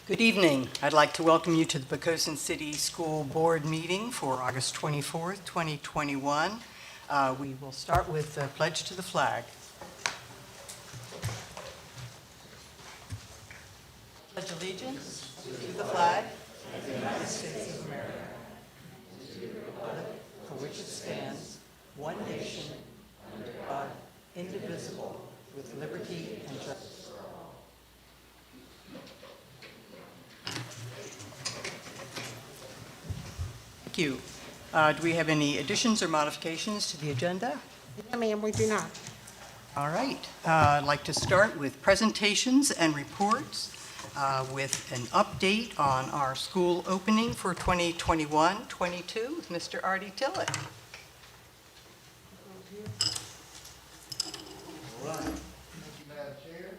Good evening. I'd like to welcome you to the Poquoson City School Board meeting for August 24th, 2021. We will start with the pledge to the flag. Pledge allegiance to the flag of the United States of America, to the republic for which it stands, one nation, under God, indivisible, with liberty and justice. Thank you. Do we have any additions or modifications to the agenda? No, ma'am, we do not. All right. I'd like to start with presentations and reports with an update on our school opening for 2021-22 with Mr. Artie Tillett. All right. Thank you, Madam Chair.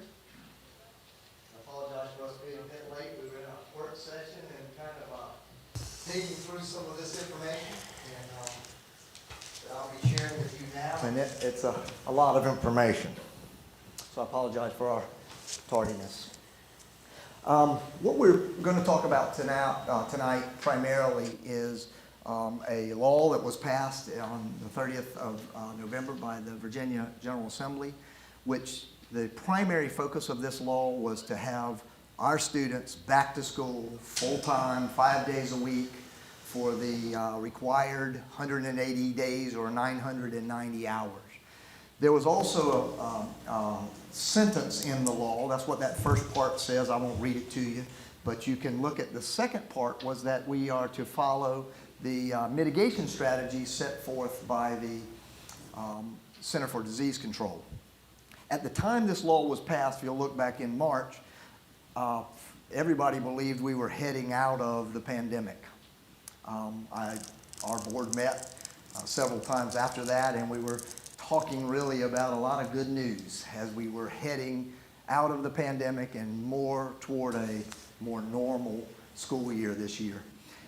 I apologize for us being a bit late. We were in a work session and kind of digging through some of this information, and that I'll be sharing with you now. And it's a lot of information, so I apologize for our tardiness. What we're going to talk about tonight primarily is a law that was passed on the 30th of November by the Virginia General Assembly, which the primary focus of this law was to have our students back to school full-time, 5 days a week for the required 180 days or 990 hours. There was also a sentence in the law. That's what that first part says. I won't read it to you, but you can look at the second part was that we are to follow the mitigation strategies set forth by the Center for Disease Control. At the time this law was passed, if you'll look back in March, everybody believed we were heading out of the pandemic. Our board met several times after that, and we were talking really about a lot of good news as we were heading out of the pandemic and more toward a more normal school year this year.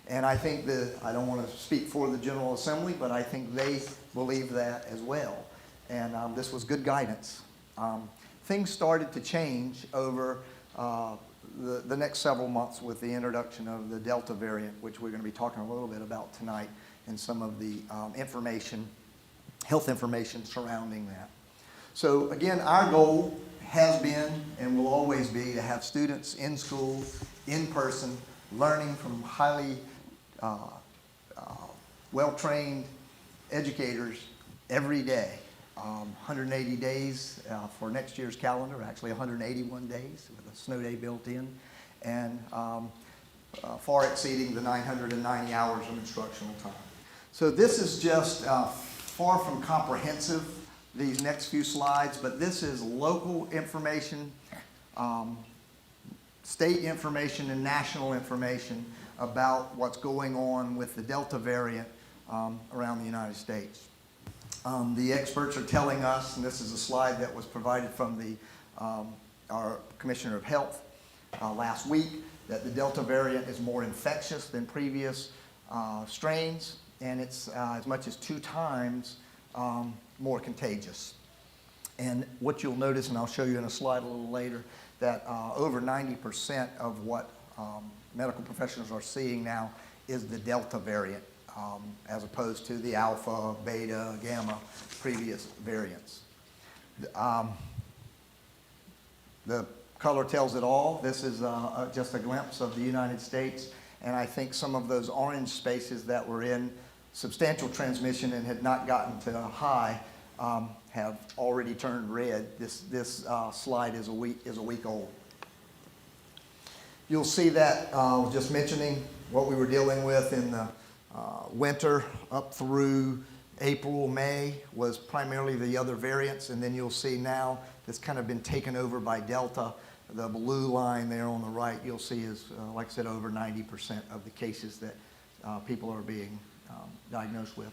And I think that, I don't want to speak for the General Assembly, but I think they believe that as well. And this was good guidance. Things started to change over the next several months with the introduction of the Delta variant, which we're going to be talking a little bit about tonight, and some of the health information surrounding that. So again, our goal has been and will always be to have students in school, in person, learning from highly well-trained educators every day. 180 days for next year's calendar, actually 181 days with a snow day built in, and far exceeding the 990 hours of instructional time. So this is just far from comprehensive, these next few slides, but this is local information, state information, and national information about what's going on with the Delta variant around the United States. The experts are telling us, and this is a slide that was provided from our Commissioner of Health last week, that the Delta variant is more infectious than previous strains, and it's as much as 2 times more contagious. And what you'll notice, and I'll show you in a slide a little later, that over 90% of what medical professionals are seeing now is the Delta variant, as opposed to the alpha, beta, gamma previous variants. The color tells it all. This is just a glimpse of the United States, and I think some of those orange spaces that were in substantial transmission and had not gotten to high have already turned red. This slide is a week old. You'll see that just mentioning what we were dealing with in the winter up through April, May was primarily the other variants, and then you'll see now it's kind of been taken over by Delta. The blue line there on the right you'll see is, like I said, over 90% of the cases that people are being diagnosed with.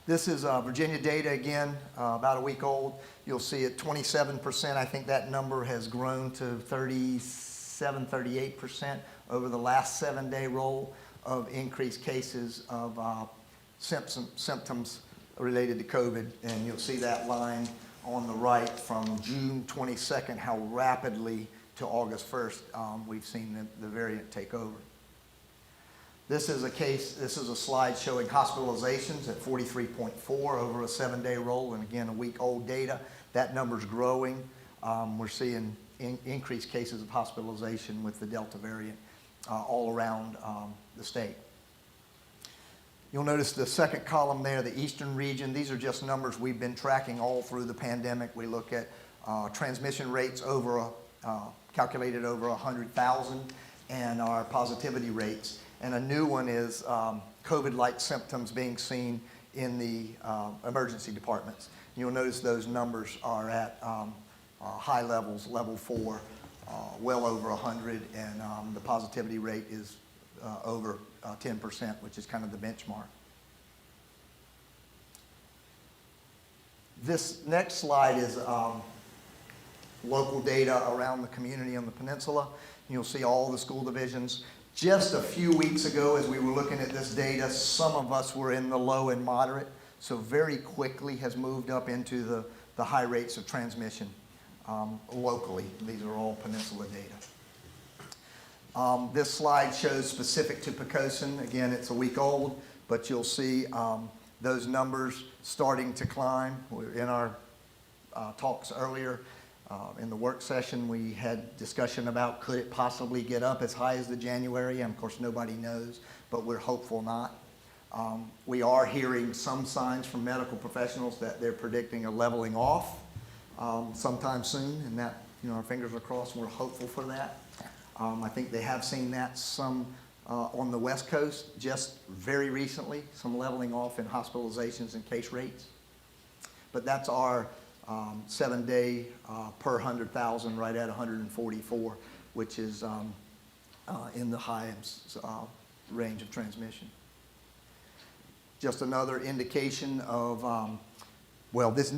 This is Virginia data again, about a week old. You'll see at 27%, I think that number has grown to 37, 38% over the last 7-day roll of increased cases of symptoms related to COVID. And you'll see that line on the right from June 22nd, how rapidly to August 1st, we've seen the variant take over. This is a slide showing hospitalizations at 43.4 over a 7-day roll, and again, a week-old data. That number's growing. We're seeing increased cases of hospitalization with the Delta variant all around the state. You'll notice the second column there, the eastern region. These are just numbers we've been tracking all through the pandemic. We look at transmission rates calculated over 100,000 and our positivity rates. And a new one is COVID-like symptoms being seen in the emergency departments. You'll notice those numbers are at high levels, level 4, well over 100, and the positivity rate is over 10%, which is kind of the benchmark. This next slide is local data around the community on the peninsula. You'll see all the school divisions. Just a few weeks ago, as we were looking at this data, some of us were in the low and moderate, so very quickly has moved up into the high rates of transmission locally. These are all peninsula data. This slide shows specific to Poquoson. Again, it's a week old, but you'll see those numbers starting to climb. In our talks earlier in the work session, we had discussion about could it possibly get up as high as the January, and of course nobody knows, but we're hopeful not. We are hearing some signs from medical professionals that they're predicting a leveling off sometime soon, and that, our fingers are crossed, and we're hopeful for that. I think they have seen that some on the West Coast just very recently, some leveling off in hospitalizations and case rates. But that's our 7-day per 100,000 right at 144, which is in the high range of transmission. Just another indication of,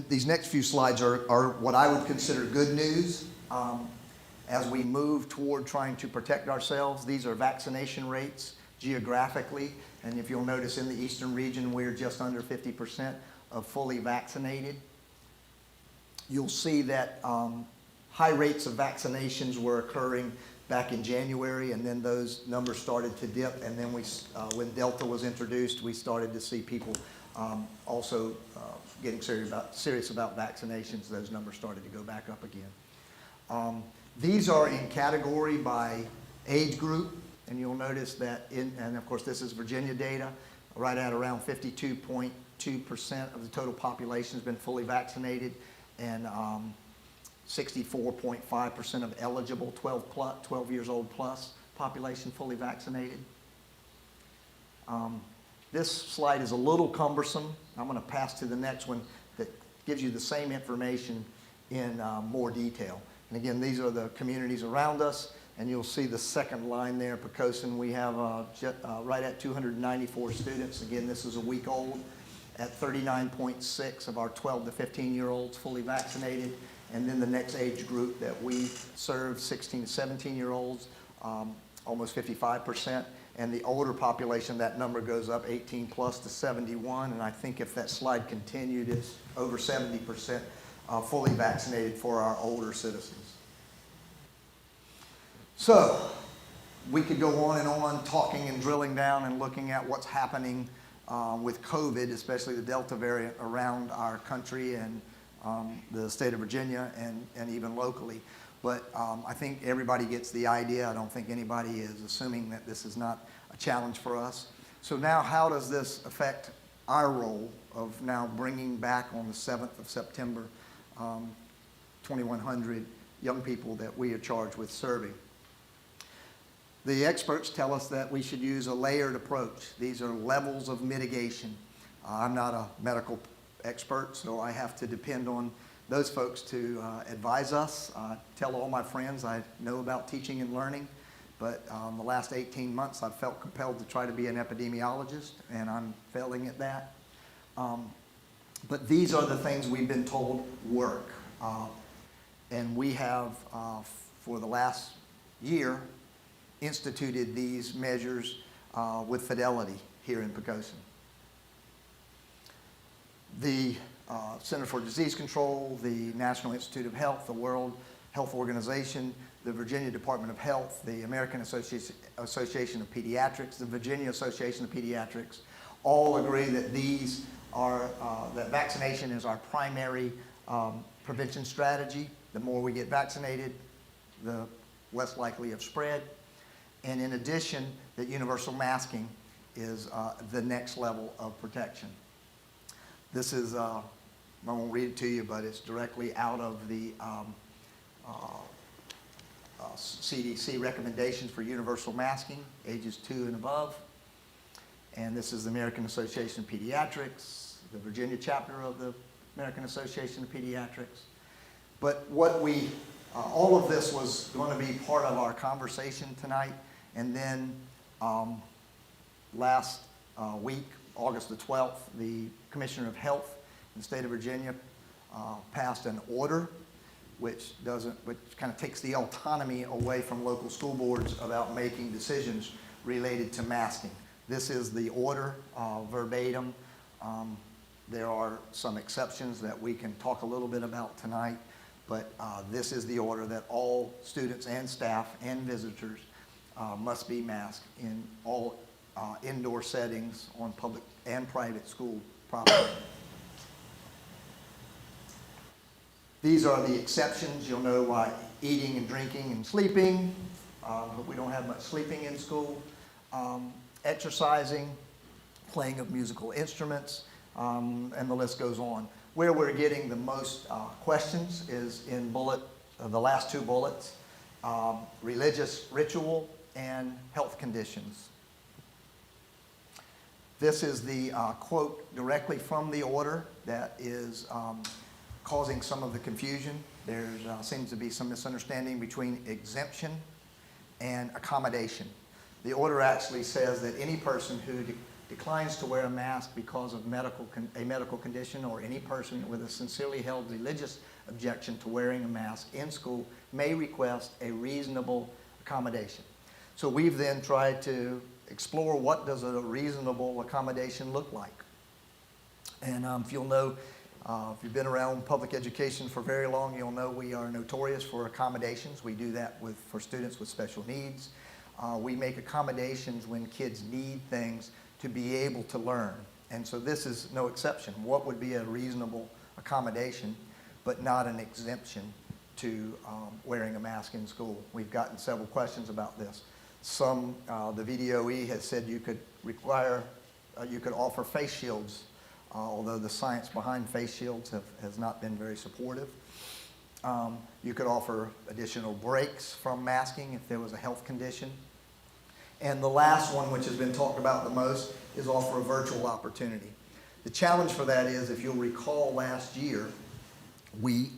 these next few slides are what I would consider good news. As we move toward trying to protect ourselves, these are vaccination rates geographically. And if you'll notice in the eastern region, we're just under 50% of fully vaccinated. You'll see that high rates of vaccinations were occurring back in January, and then those numbers started to dip. And then when Delta was introduced, we started to see people also getting serious about vaccinations. Those numbers started to go back up again. These are in category by age group, and you'll notice that, and of course this is Virginia data, right at around 52.2% of the total population has been fully vaccinated, and 64.5% of eligible 12 years old plus population fully vaccinated. This slide is a little cumbersome. I'm going to pass to the next one that gives you the same information in more detail. And again, these are the communities around us, and you'll see the second line there, Poquoson. We have right at 294 students. Again, this is a week old, at 39.6 of our 12 to 15-year-olds fully vaccinated. And then the next age group that we serve, 16 to 17-year-olds, almost 55%. And the older population, that number goes up 18 plus to 71. And I think if that slide continued, it's over 70% fully vaccinated for our older citizens. So we could go on and on talking and drilling down and looking at what's happening with COVID, especially the Delta variant around our country and the state of Virginia and even locally. But I think everybody gets the idea. I don't think anybody is assuming that this is not a challenge for us. So now how does this affect our role of now bringing back on the 7th of September 2,100 young people that we are charged with serving? The experts tell us that we should use a layered approach. These are levels of mitigation. I'm not a medical expert, so I have to depend on those folks to advise us. Tell all my friends I know about teaching and learning, but the last 18 months I've felt compelled to try to be an epidemiologist, and I'm failing at that. But these are the things we've been told work. And we have, for the last year, instituted these measures with fidelity here in Poquoson. The Center for Disease Control, the National Institute of Health, the World Health Organization, the Virginia Department of Health, the American Association of Pediatrics, the Virginia Association of Pediatrics, all agree that these are, that vaccination is our primary prevention strategy. The more we get vaccinated, the less likely of spread. And in addition, that universal masking is the next level of protection. This is, I won't read it to you, but it's directly out of the CDC recommendations for universal masking, ages 2 and above. And this is the American Association of Pediatrics, the Virginia chapter of the American Association of Pediatrics. But what we, all of this was going to be part of our conversation tonight. And then last week, August the 12th, the Commissioner of Health in the state of Virginia passed an order which kind of takes the autonomy away from local school boards about making decisions related to masking. This is the order, verbatim. There are some exceptions that we can talk a little bit about tonight, but this is the order that all students and staff and visitors must be masked in all indoor settings on public and private school property. These are the exceptions. You'll know why eating and drinking and sleeping, but we don't have much sleeping in school. Exercising, playing of musical instruments, and the list goes on. Where we're getting the most questions is in the last 2 bullets, religious ritual and health conditions. This is the quote directly from the order that is causing some of the confusion. There seems to be some misunderstanding between exemption and accommodation. The order actually says that any person who declines to wear a mask because of a medical condition, or any person with a sincerely held religious objection to wearing a mask in school may request a reasonable accommodation. So we've then tried to explore what does a reasonable accommodation look like. And if you'll know, if you've been around public education for very long, you'll know we are notorious for accommodations. We do that for students with special needs. We make accommodations when kids need things to be able to learn. And so this is no exception. What would be a reasonable accommodation, but not an exemption to wearing a mask in school? We've gotten several questions about this. Some, the VDOE has said you could offer face shields, although the science behind face shields has not been very supportive. You could offer additional breaks from masking if there was a health condition. And the last one, which has been talked about the most, is offer a virtual opportunity. The challenge for that is, if you'll recall last year, we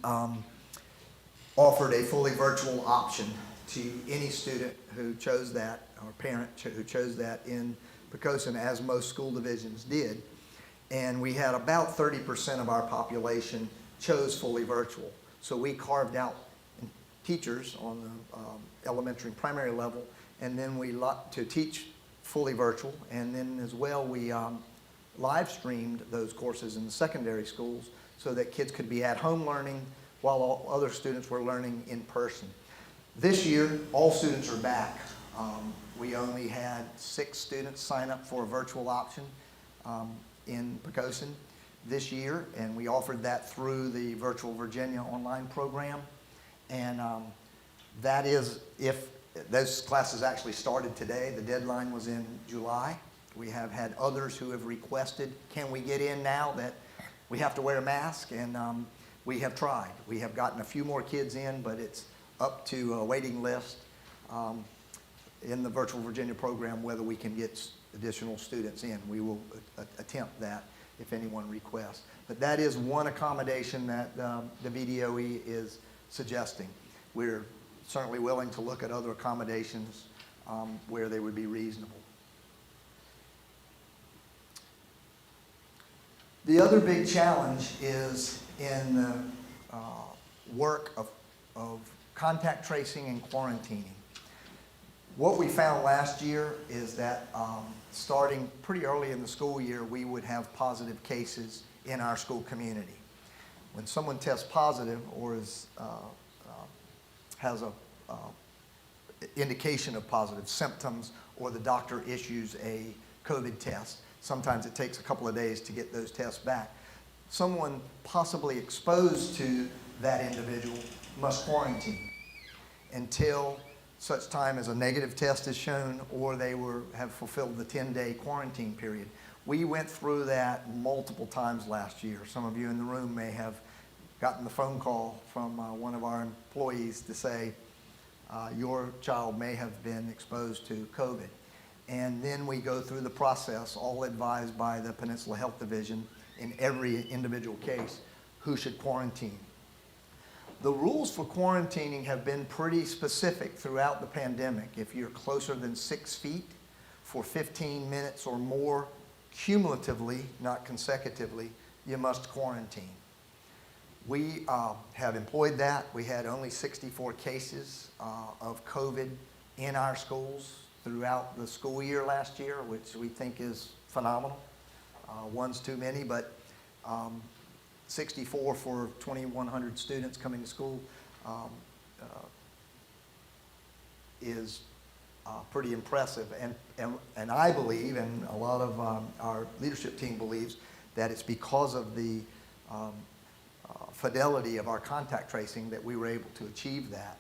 offered a fully virtual option to any student who chose that, or parent who chose that in Poquoson, as most school divisions did. And we had about 30% of our population chose fully virtual. So we carved out teachers on the elementary and primary level, and then we to teach fully virtual, and then as well we live streamed those courses in the secondary schools so that kids could be at home learning while all other students were learning in person. This year, all students are back. We only had 6 students sign up for a virtual option in Poquoson this year, and we offered that through the Virtual Virginia online program. And that is, if those classes actually started today, the deadline was in July. We have had others who have requested, can we get in now that we have to wear a mask? And we have tried. We have gotten a few more kids in, but it's up to a waiting list in the Virtual Virginia program whether we can get additional students in. We will attempt that if anyone requests. But that is one accommodation that the VDOE is suggesting. We're certainly willing to look at other accommodations where they would be reasonable. The other big challenge is in the work of contact tracing and quarantining. What we found last year is that starting pretty early in the school year, we would have positive cases in our school community. When someone tests positive or is has a indication of positive symptoms, or the doctor issues a COVID test. Sometimes it takes a couple of days to get those tests back. Someone possibly exposed to that individual must quarantine until such time as a negative test is shown or they have fulfilled the 10-day quarantine period. We went through that multiple times last year. Some of you in the room may have gotten the phone call from one of our employees to say, your child may have been exposed to COVID. And then we go through the process, all advised by the Peninsula Health Division in every individual case, who should quarantine. The rules for quarantining have been pretty specific throughout the pandemic. If you're closer than 6 feet for 15 minutes or more, cumulatively, not consecutively, you must quarantine. We have employed that. We had only 64 cases of COVID in our schools throughout the school year last year, which we think is phenomenal. One's too many, but 64 for 2,100 students coming to school is pretty impressive. And I believe, and a lot of our leadership team believes, that it's because of the fidelity of our contact tracing that we were able to achieve that.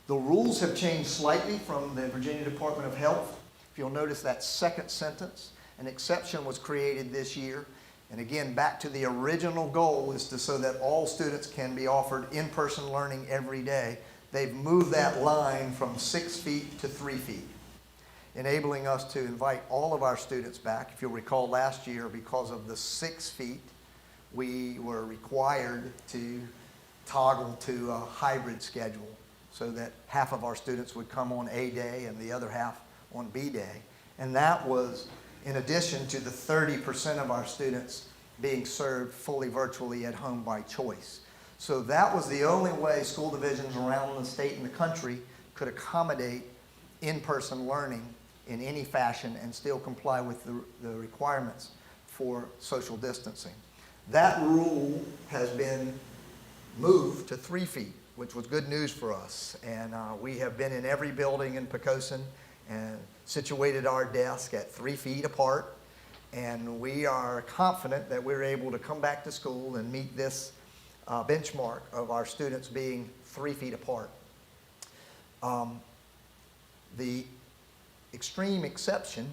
The rules have changed slightly from the Virginia Department of Health. If you'll notice that second sentence, an exception was created this year. And again, back to the original goal is so that all students can be offered in-person learning every day. They've moved that line from 6 feet to 3 feet, enabling us to invite all of our students back. If you'll recall last year, because of the 6 feet, we were required to toggle to a hybrid schedule so that half of our students would come on A day and the other half on B day. And that was in addition to the 30% of our students being served fully virtually at home by choice. So that was the only way school divisions around the state and the country could accommodate in-person learning in any fashion and still comply with the requirements for social distancing. That rule has been moved to 3 feet, which was good news for us. And we have been in every building in Poquoson and situated our desk at 3 feet apart. And we are confident that we're able to come back to school and meet this benchmark of our students being 3 feet apart. The extreme exception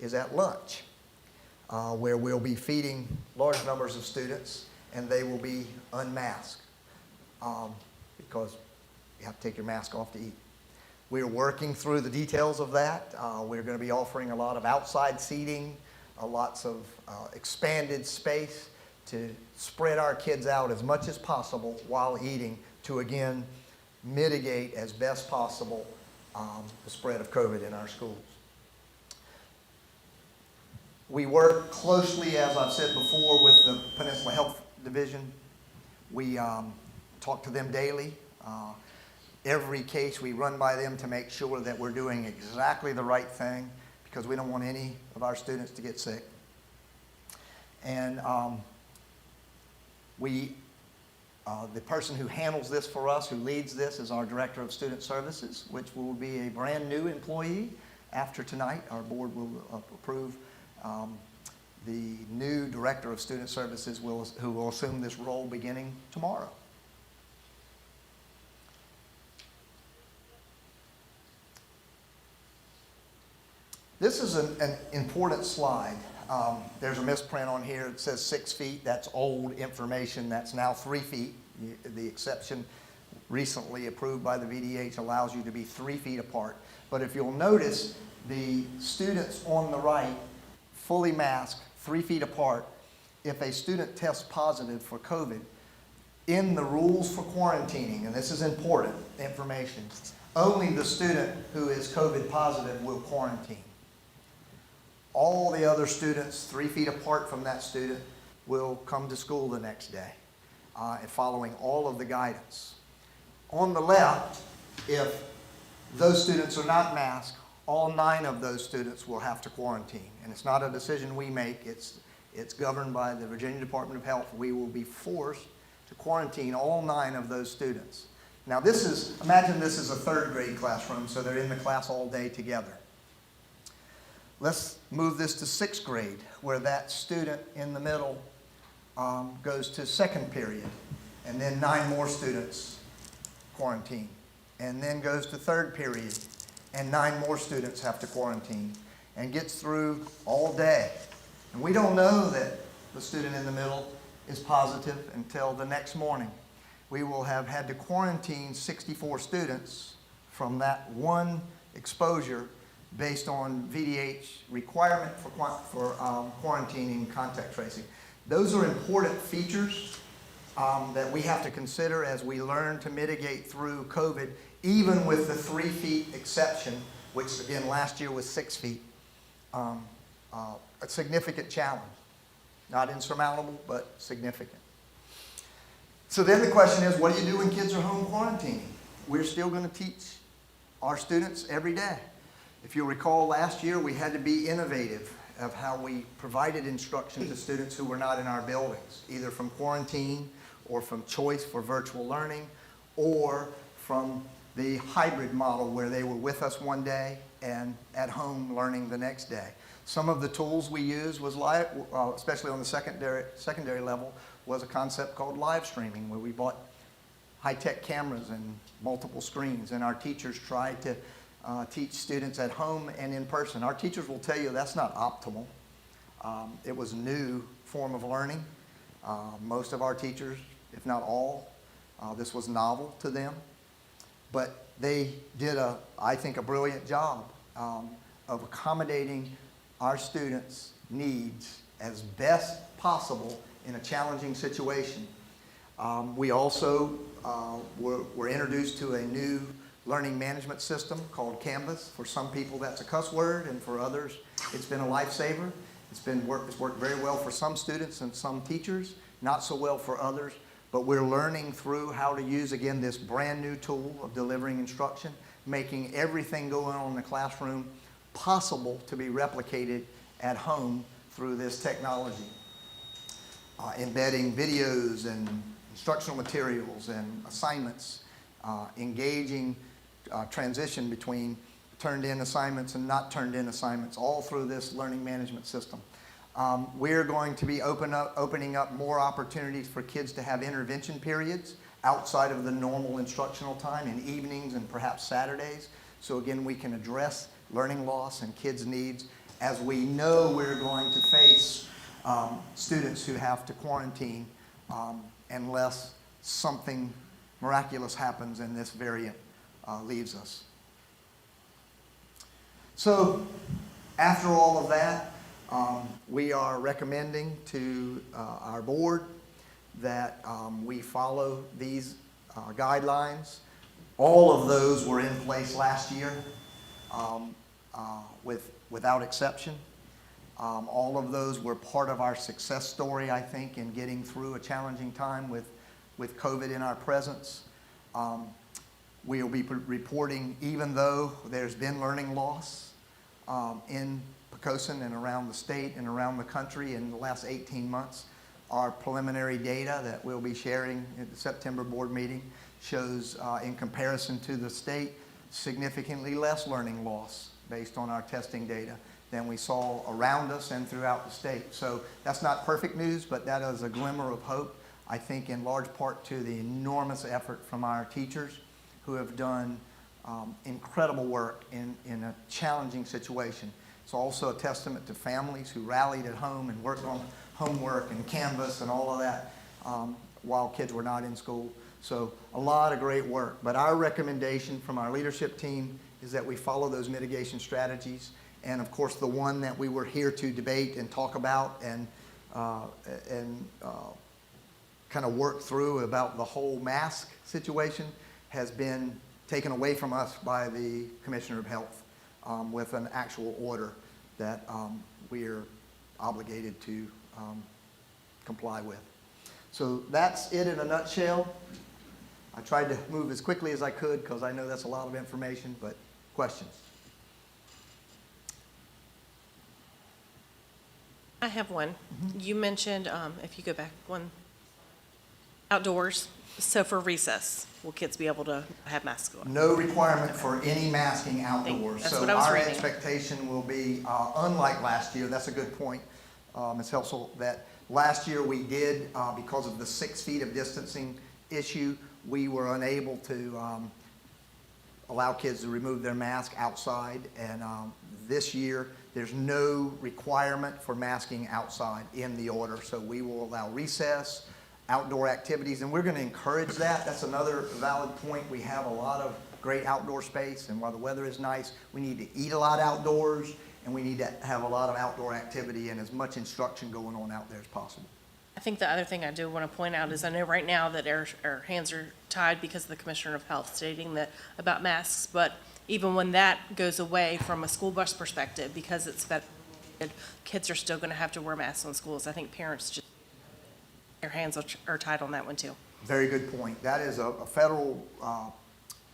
is at lunch, where we'll be feeding large numbers of students and they will be unmasked because you have to take your mask off to eat. We're working through the details of that. We're going to be offering a lot of outside seating, lots of expanded space to spread our kids out as much as possible while eating to, again, mitigate as best possible the spread of COVID in our schools. We work closely, as I've said before, with the Peninsula Health Division. We talk to them daily. Every case we run by them to make sure that we're doing exactly the right thing because we don't want any of our students to get sick. And the person who handles this for us, who leads this, is our Director of Student Services, which will be a brand new employee after tonight. Our board will approve the new Director of Student Services who will assume this role beginning tomorrow. This is an important slide. There's a misprint on here. It says 6 feet. That's old information. That's now 3 feet. The exception recently approved by the VDH allows you to be 3 feet apart. But if you'll notice, the students on the right, fully masked, 3 feet apart. If a student tests positive for COVID, in the rules for quarantining, and this is important information, only the student who is COVID positive will quarantine. All the other students 3 feet apart from that student will come to school the next day, following all of the guidance. On the left, if those students are not masked, all 9 of those students will have to quarantine. And it's not a decision we make, it's governed by the Virginia Department of Health. We will be forced to quarantine all 9 of those students. Now this is, imagine this is a third grade classroom, so they're in the class all day together. Let's move this to sixth grade, where that student in the middle goes to second period, and then 9 more students quarantine, and then goes to third period, and 9 more students have to quarantine, and gets through all day. And we don't know that the student in the middle is positive until the next morning. We will have had to quarantine 64 students from that one exposure based on VDH requirement for quarantining contact tracing. Those are important features that we have to consider as we learn to mitigate through COVID, even with the 3 feet exception, which again last year was 6 feet. A significant challenge. Not insurmountable, but significant. So then the question is, what do you do when kids are home quarantining? We're still going to teach our students every day. If you'll recall, last year we had to be innovative of how we provided instruction to students who were not in our buildings, either from quarantine or from choice for virtual learning or from the hybrid model where they were with us one day and at home learning the next day. Some of the tools we used was live, especially on the secondary level, was a concept called live streaming, where we bought high-tech cameras and multiple screens, and our teachers tried to teach students at home and in person. Our teachers will tell you that's not optimal. It was a new form of learning. Most of our teachers, if not all, this was novel to them. But they did, I think, a brilliant job of accommodating our students' needs as best possible in a challenging situation. We also were introduced to a new learning management system called Canvas. For some people that's a cuss word, and for others it's been a lifesaver. It's worked very well for some students and some teachers, not so well for others, but we're learning through how to use, again, this brand new tool of delivering instruction, making everything going on in the classroom possible to be replicated at home through this technology. Embedding videos and instructional materials and assignments, engaging transition between turned-in assignments and not turned-in assignments, all through this learning management system. We're going to be opening up more opportunities for kids to have intervention periods outside of the normal instructional time in evenings and perhaps Saturdays. So again, we can address learning loss and kids' needs as we know we're going to face students who have to quarantine unless something miraculous happens and this variant leaves us. So after all of that, we are recommending to our board that we follow these guidelines. All of those were in place last year without exception. All of those were part of our success story, I think, in getting through a challenging time with COVID in our presence. We will be reporting, even though there's been learning loss in Poquoson and around the state and around the country in the last 18 months, our preliminary data that we'll be sharing at the September board meeting shows, in comparison to the state, significantly less learning loss based on our testing data than we saw around us and throughout the state. So that's not perfect news, but that is a glimmer of hope, I think in large part to the enormous effort from our teachers who have done incredible work in a challenging situation. It's also a testament to families who rallied at home and worked on homework and Canvas and all of that while kids were not in school. So a lot of great work. But our recommendation from our leadership team is that we follow those mitigation strategies. And of course, the one that we were here to debate and talk about and kind of work through about the whole mask situation has been taken away from us by the Commissioner of Health with an actual order that we are obligated to comply with. So that's it in a nutshell. I tried to move as quickly as I could because I know that's a lot of information, but questions? I have one. You mentioned, if you go back one, Outdoors, so for recess, will kids be able to have masks on? No requirement for any masking outdoors. That's what I was So our reading. expectation will be, unlike last year, that's a good point, Ms. Helsel, that last year we did, because of the 6 feet of distancing issue, we were unable to allow kids to remove their mask outside. And this year, there's no requirement for masking outside in the order. So we will allow recess, outdoor activities, and we're going to encourage that. That's another valid point. We have a lot of great outdoor space, and while the weather is nice, we need to eat a lot outdoors, and we need to have a lot of outdoor activity and as much instruction going on out there as possible. I think the other thing I do want to point out is I know right now that our hands are tied because of the Commissioner of Health stating that about masks, but even when that goes away from a school bus perspective, because it's federal, kids are still going to have to wear masks in schools. I think parents just, their hands are tied on that one too. Very good point. That is a federal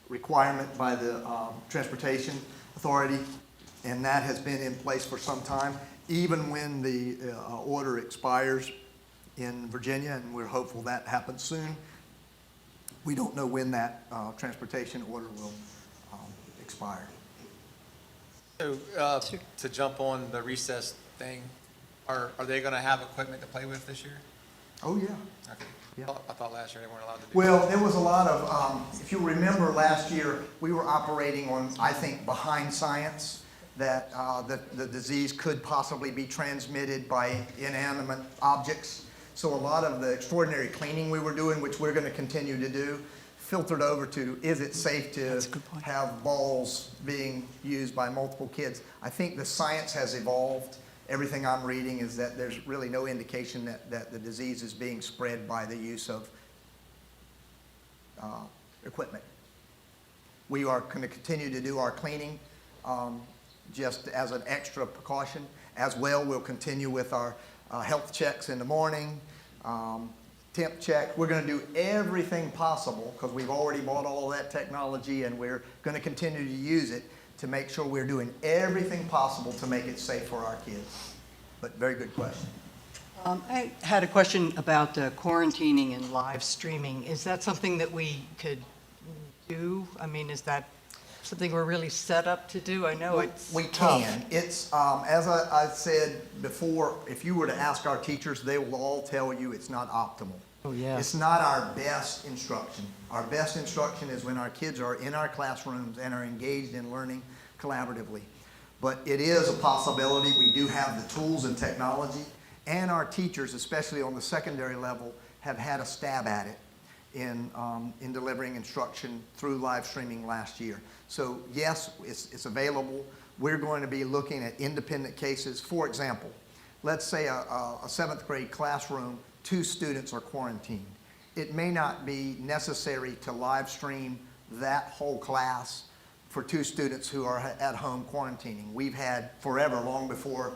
requirement by the Transportation Authority, and that has been in place for some time, even when the order expires in Virginia, and we're hopeful that happens soon. We don't know when that transportation order will expire. So, to jump on the recess thing, are they gonna have equipment to play with this year? Oh, yeah. Okay. Yeah. I thought last year they weren't allowed to do that. Well, there was a lot of, if you remember last year, we were operating on, I think, behind science, that the disease could possibly be transmitted by inanimate objects. So a lot of the extraordinary cleaning we were doing, which we're going to continue to do, filtered over to, is it safe to have balls being used by multiple kids? I think the science has evolved. Everything I'm reading is that there's really no indication that the disease is being spread by the use of equipment. We are going to continue to do our cleaning just as an extra precaution. As well, we'll continue with our health checks in the morning, temp check. We're going to do everything possible, because we've already bought all of that technology and we're going to continue to use it to make sure we're doing everything possible to make it safe for our kids. But very good question. I had a question about quarantining and live streaming. Is that something that we could do? I mean, is that something we're really set up to do? I know it's We tough. can. It's, as I said before, if you were to ask our teachers, they will all tell you it's not optimal. Oh, yeah. It's not our best instruction. Our best instruction is when our kids are in our classrooms and are engaged in learning collaboratively. But it is a possibility. We do have the tools and technology, and our teachers, especially on the secondary level, have had a stab at it in delivering instruction through live streaming last year. So yes, it's available. We're going to be looking at independent cases. For example, let's say a 7th grade classroom, 2 students are quarantined. It may not be necessary to live stream that whole class for 2 students who are at home quarantining. We've had forever, long before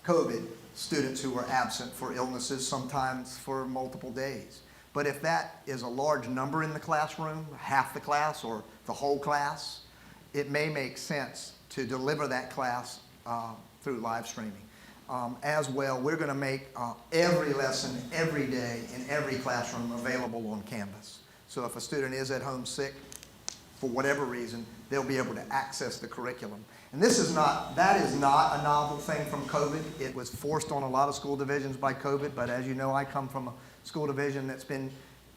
COVID, students who were absent for illnesses, sometimes for multiple days. But if that is a large number in the classroom, half the class or the whole class, it may make sense to deliver that class through live streaming. As well, we're going to make every lesson, every day, in every classroom available on Canvas. So if a student is at home sick, for whatever reason, they'll be able to access the curriculum. And that is not a novel thing from COVID. It was forced on a lot of school divisions by COVID, but as you know, I come from a school division that's been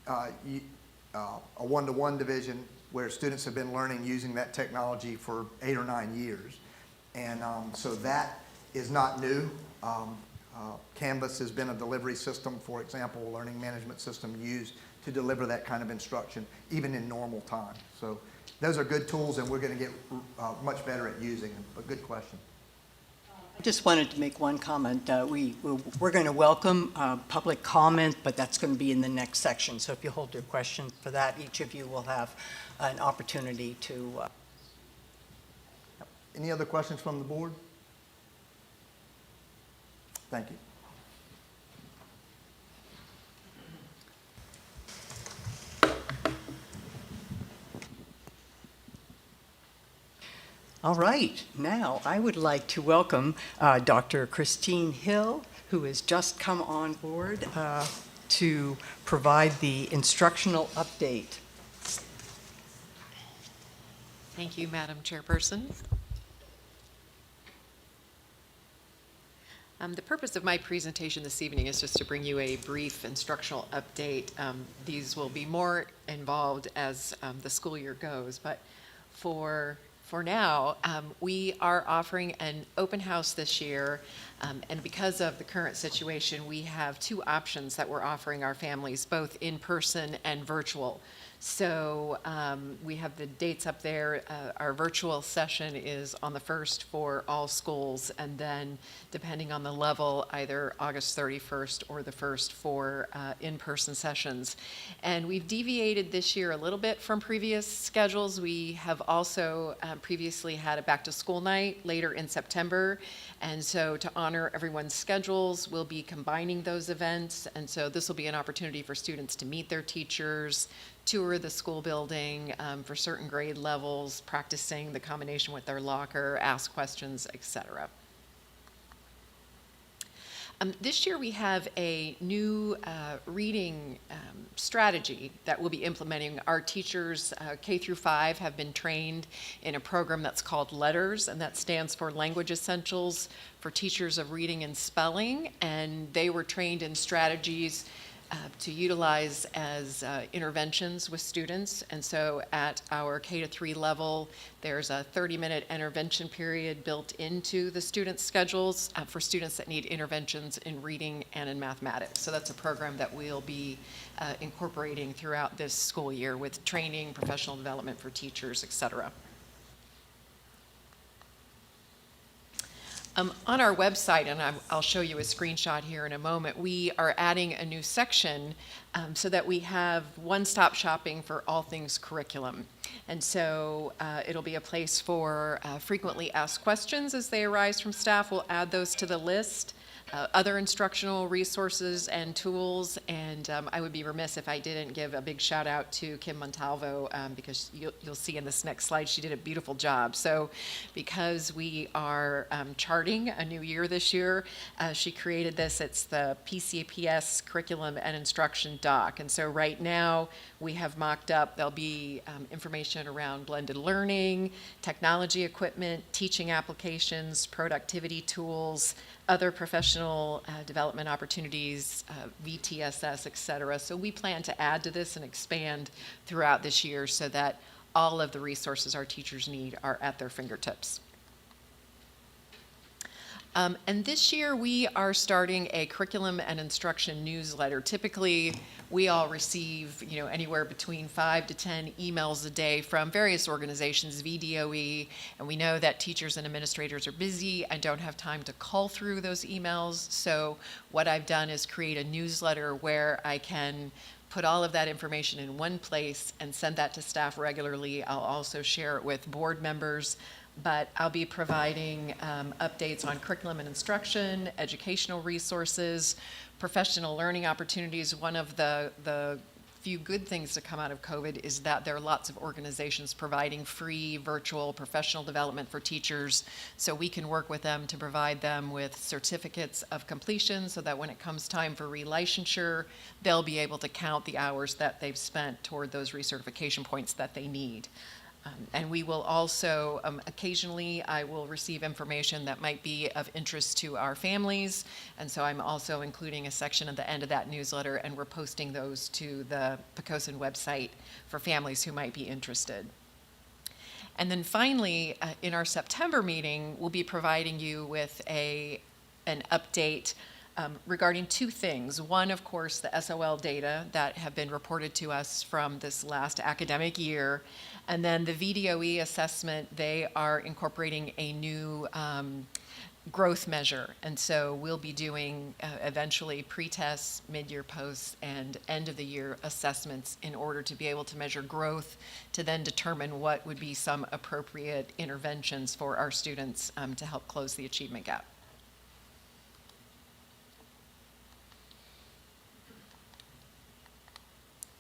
a one-to-one division where students have been learning using that technology for 8 or 9 years. And so that is not new. Canvas has been a delivery system, for example, a learning management system used to deliver that kind of instruction, even in normal time. So those are good tools, and we're going to get much better at using them. But good question. I just wanted to make one comment. We're going to welcome public comment, but that's going to be in the next section. So if you hold your question for that, each of you will have an opportunity to. Any other questions from the board? Thank you. All right, now I would like to welcome Dr. Christine Hill, who has just come on board to provide the instructional update. Thank you, Madam Chairperson. The purpose of my presentation this evening is just to bring you a brief instructional update. These will be more involved as the school year goes, but for now, we are offering an open house this year, and because of the current situation, we have two options that we're offering our families, both in person and virtual. So we have the dates up there. Our virtual session is on the 1st for all schools, and then depending on the level, either August 31st or the 1st for in-person sessions. And we've deviated this year a little bit from previous schedules. We have also previously had a back-to-school night later in September, and so to honor everyone's schedules, we'll be combining those events, and so this will be an opportunity for students to meet their teachers, tour the school building for certain grade levels, practicing the combination with their locker, ask questions, etc. This year we have a new reading strategy that we'll be implementing. Our teachers, K through 5, have been trained in a program that's called LETTERS, and that stands for Language Essentials for Teachers of Reading and Spelling, and they were trained in strategies to utilize as interventions with students. And so at our K-3 level, there's a 30-minute intervention period built into the students' schedules for students that need interventions in reading and in mathematics. So that's a program that we'll be incorporating throughout this school year with training, professional development for teachers, et cetera. On our website, and I'll show you a screenshot here in a moment, we are adding a new section so that we have one-stop shopping for all things curriculum. And so it'll be a place for frequently asked questions as they arise from staff. We'll add those to the list. Other instructional resources and tools, and I would be remiss if I didn't give a big shout out to Kim Montalvo because you'll see in this next slide she did a beautiful job. So because we are charting a new year this year, she created this. It's the PCPS Curriculum and Instruction Doc, and so right now we have mocked up, there'll be information around blended learning, technology equipment, teaching applications, productivity tools, other professional development opportunities, VTSS, et cetera. So we plan to add to this and expand throughout this year so that all of the resources our teachers need are at their fingertips. And this year we are starting a curriculum and instruction newsletter. Typically, we all receive, anywhere between 5 to 10 emails a day from various organizations, VDOE, and we know that teachers and administrators are busy and don't have time to cull through those emails. So what I've done is create a newsletter where I can put all of that information in one place and send that to staff regularly. I'll also share it with board members, but I'll be providing updates on curriculum and instruction, educational resources, professional learning opportunities. One of the few good things to come out of COVID is that there are lots of organizations providing free virtual professional development for teachers, so we can work with them to provide them with certificates of completion so that when it comes time for relicensure, they'll be able to count the hours that they've spent toward those recertification points that they need. And we will also, occasionally, I will receive information that might be of interest to our families, and so I'm also including a section at the end of that newsletter, and we're posting those to the Poquoson website for families who might be interested. And then finally, in our September meeting, we'll be providing you with an update regarding two things. One, of course, the SOL data that have been reported to us from this last academic year. And then the VDOE assessment, they are incorporating a new growth measure. And so we'll be doing eventually pre-tests, mid-year posts, and end-of-the-year assessments in order to be able to measure growth to then determine what would be some appropriate interventions for our students to help close the achievement gap.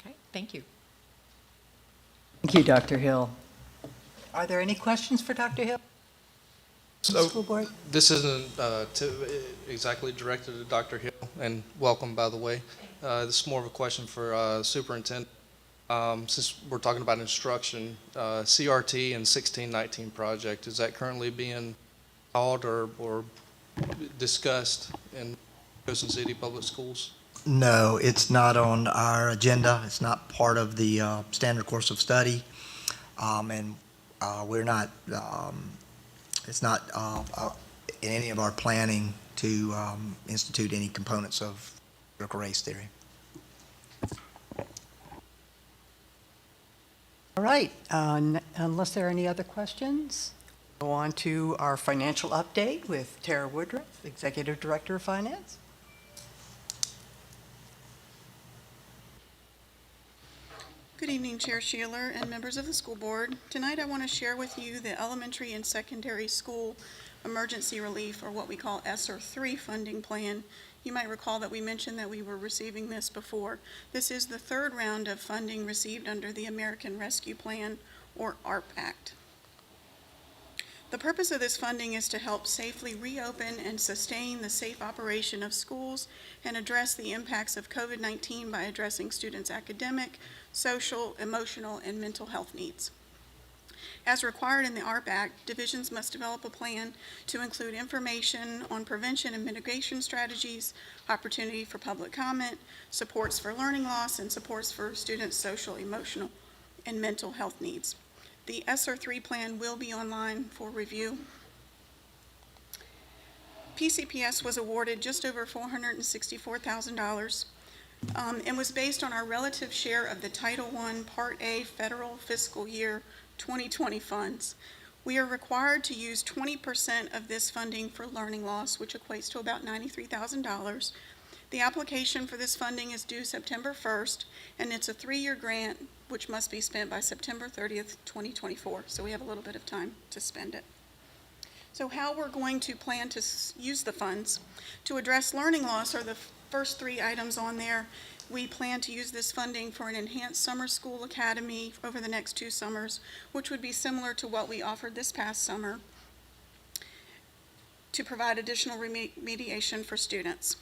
Okay, thank you. Thank you, Dr. Hill. Are there any questions for Dr. Hill? So School board? this isn't exactly directed to Dr. Hill, and welcome, by the way. This is more of a question for Superintendent. Since we're talking about instruction, CRT and 1619 project, is that currently being taught or discussed in Poquoson City Public Schools? No, it's not on our agenda. It's not part of the standard course of study. And we're not, it's not in any of our planning to institute any components of critical race theory. All right, unless there are any other questions, go on to our financial update with Tara Woodruff, Executive Director of Finance. Good evening, Chair Sheeler and members of the school board. Tonight I want to share with you the elementary and secondary school emergency relief, or what we call ESSER 3 funding plan. You might recall that we mentioned that we were receiving this before. This is the third round of funding received under the American Rescue Plan, or ARP Act. The purpose of this funding is to help safely reopen and sustain the safe operation of schools and address the impacts of COVID-19 by addressing students' academic, social, emotional, and mental health needs. As required in the ARP Act, divisions must develop a plan to include information on prevention and mitigation strategies, opportunity for public comment, supports for learning loss, and supports for students' social, emotional, and mental health needs. The ESSER 3 plan will be online for review. PCPS was awarded just over $464,000 and was based on our relative share of the Title I Part A federal fiscal year 2020 funds. We are required to use 20% of this funding for learning loss, which equates to about $93,000. The application for this funding is due September 1st, and it's a 3-year grant, which must be spent by September 30th, 2024. So we have a little bit of time to spend it. So how we're going to plan to use the funds to address learning loss are the first 3 items on there. We plan to use this funding for an enhanced summer school academy over the next 2 summers, which would be similar to what we offered this past summer, to provide additional remediation for students.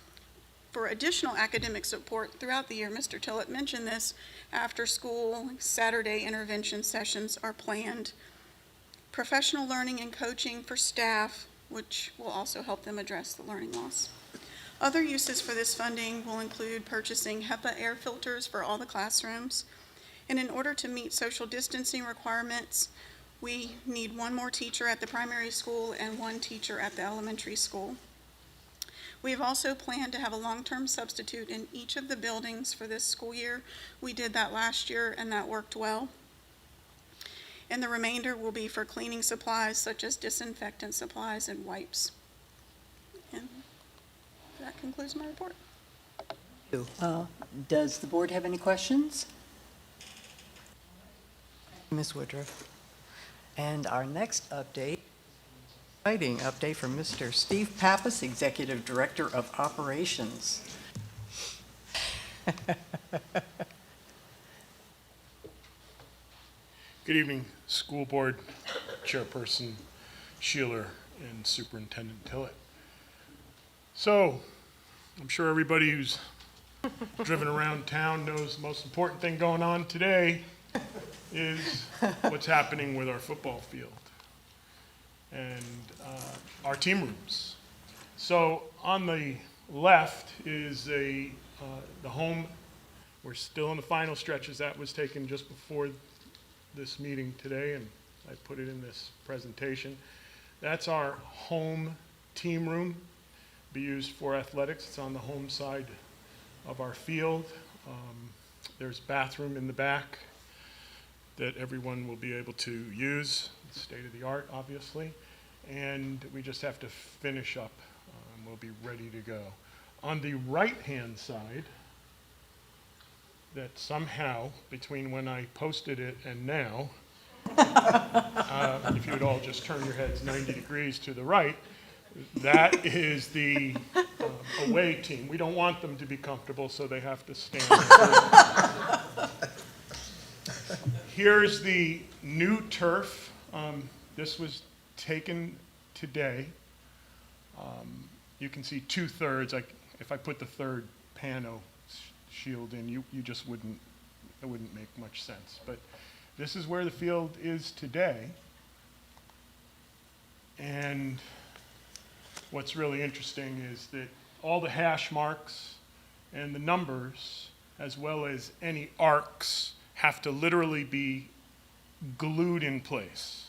For additional academic support throughout the year, Mr. Tillett mentioned this, after school Saturday intervention sessions are planned. Professional learning and coaching for staff, which will also help them address the learning loss. Other uses for this funding will include purchasing HEPA air filters for all the classrooms. And in order to meet social distancing requirements, we need 1 more teacher at the primary school and 1 teacher at the elementary school. We have also planned to have a long-term substitute in each of the buildings for this school year. We did that last year and that worked well. And the remainder will be for cleaning supplies such as disinfectant supplies and wipes. And that concludes my report. Does the board have any questions? Ms. Woodruff. And our next update, exciting update from Mr. Steve Pappas, Executive Director of Operations. Good evening, School Board Chairperson Sheeler and Superintendent Tillett. So, I'm sure everybody who's driven around town knows the most important thing going on today is what's happening with our football field and our team rooms. So, on the left is the home. We're still in the final stretches. That was taken just before this meeting today, and I put it in this presentation. That's our home team room, be used for athletics. It's on the home side of our field. There's a bathroom in the back that everyone will be able to use, state of the art, obviously, and we just have to finish up and we'll be ready to go. On the right-hand side, that somehow, between when I posted it and now, if you would all just turn your heads 90 degrees to the right, that is the away team. We don't want them to be comfortable, so they have to stand. Here's the new turf. This was taken today. You can see 2/3. If I put the third pano, shield in. You just wouldn't, it wouldn't make much sense. But this is where the field is today. And what's really interesting is that all the hash marks and the numbers, as well as any arcs, have to literally be glued in place.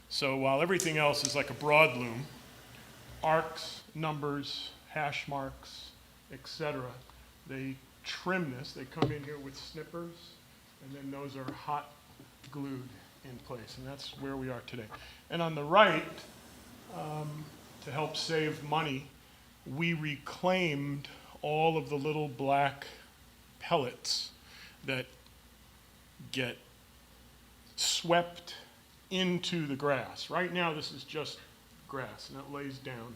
So while everything else is like a broadloom, arcs, numbers, hash marks, etc., they trim this. They come in here with snippers, and then those are hot glued in place, and that's where we are today. And on the right, to help save money, we reclaimed all of the little black pellets that get swept into the grass. Right now, this is just grass, and it lays down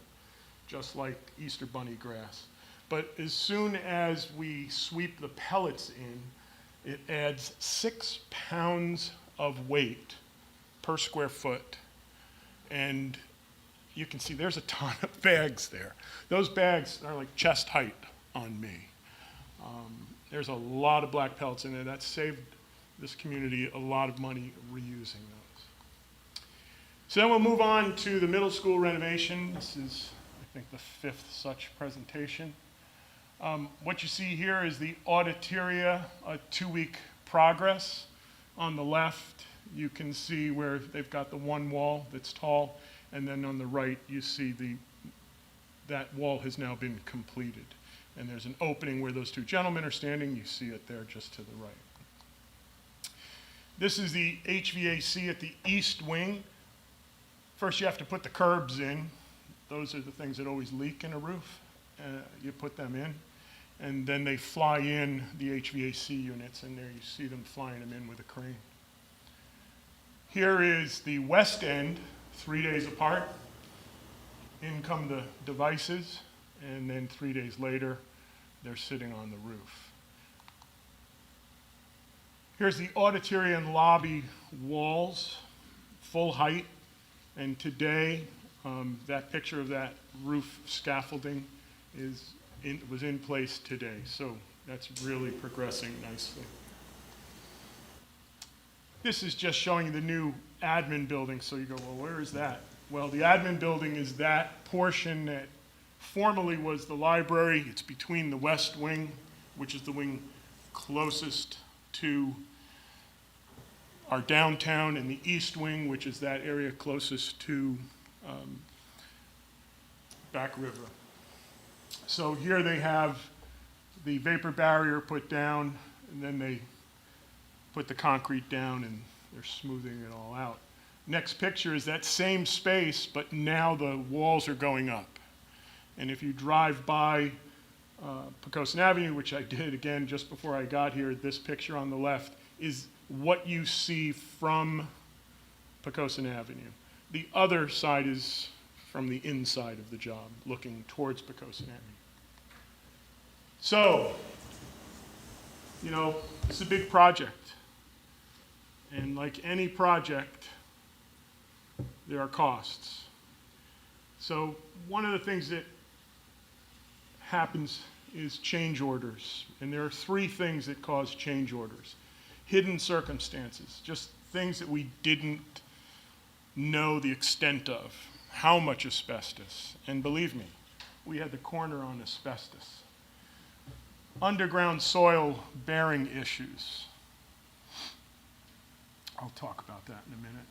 just like Easter bunny grass. But as soon as we sweep the pellets in, it adds 6 pounds of weight per square foot. And you can see there's a ton of bags there. Those bags are like chest height on me. There's a lot of black pellets in there. That saved this community a lot of money reusing those. So then we'll move on to the middle school renovation. This is, I think, the 5th such presentation. What you see here is the auditoria, a 2-week progress. On the left, you can see where they've got the one wall that's tall, and then on the right, you see that wall has now been completed. And there's an opening where those two gentlemen are standing. You see it there just to the right. This is the HVAC at the east wing. First, you have to put the curbs in. Those are the things that always leak in a roof. You put them in. And then they fly in the HVAC units, and there you see them flying them in with a crane. Here is the west end, 3 days apart. In come the devices, and then 3 days later, they're sitting on the roof. Here's the auditorium lobby walls, full height, and today, that picture of that roof scaffolding was in place today, so that's really progressing nicely. This is just showing you the new admin building, so you go, well, where is that? Well, the admin building is that portion that formerly was the library. It's between the west wing, which is the wing closest to our downtown, and the east wing, which is that area closest to Back River. So here they have the vapor barrier put down, and then they put the concrete down, and they're smoothing it all out. Next picture is that same space, but now the walls are going up. And if you drive by Poquoson Avenue, which I did again just before I got here, this picture on the left is what you see from Poquoson Avenue. The other side is from the inside of the job, looking towards Poquoson Avenue. So, you know, it's a big project. And like any project, there are costs. So one of the things that happens is change orders. And there are 3 things that cause change orders. Hidden circumstances, just things that we didn't know the extent of. How much asbestos? And believe me, we had the corner on asbestos. Underground soil bearing issues. I'll talk about that in a minute.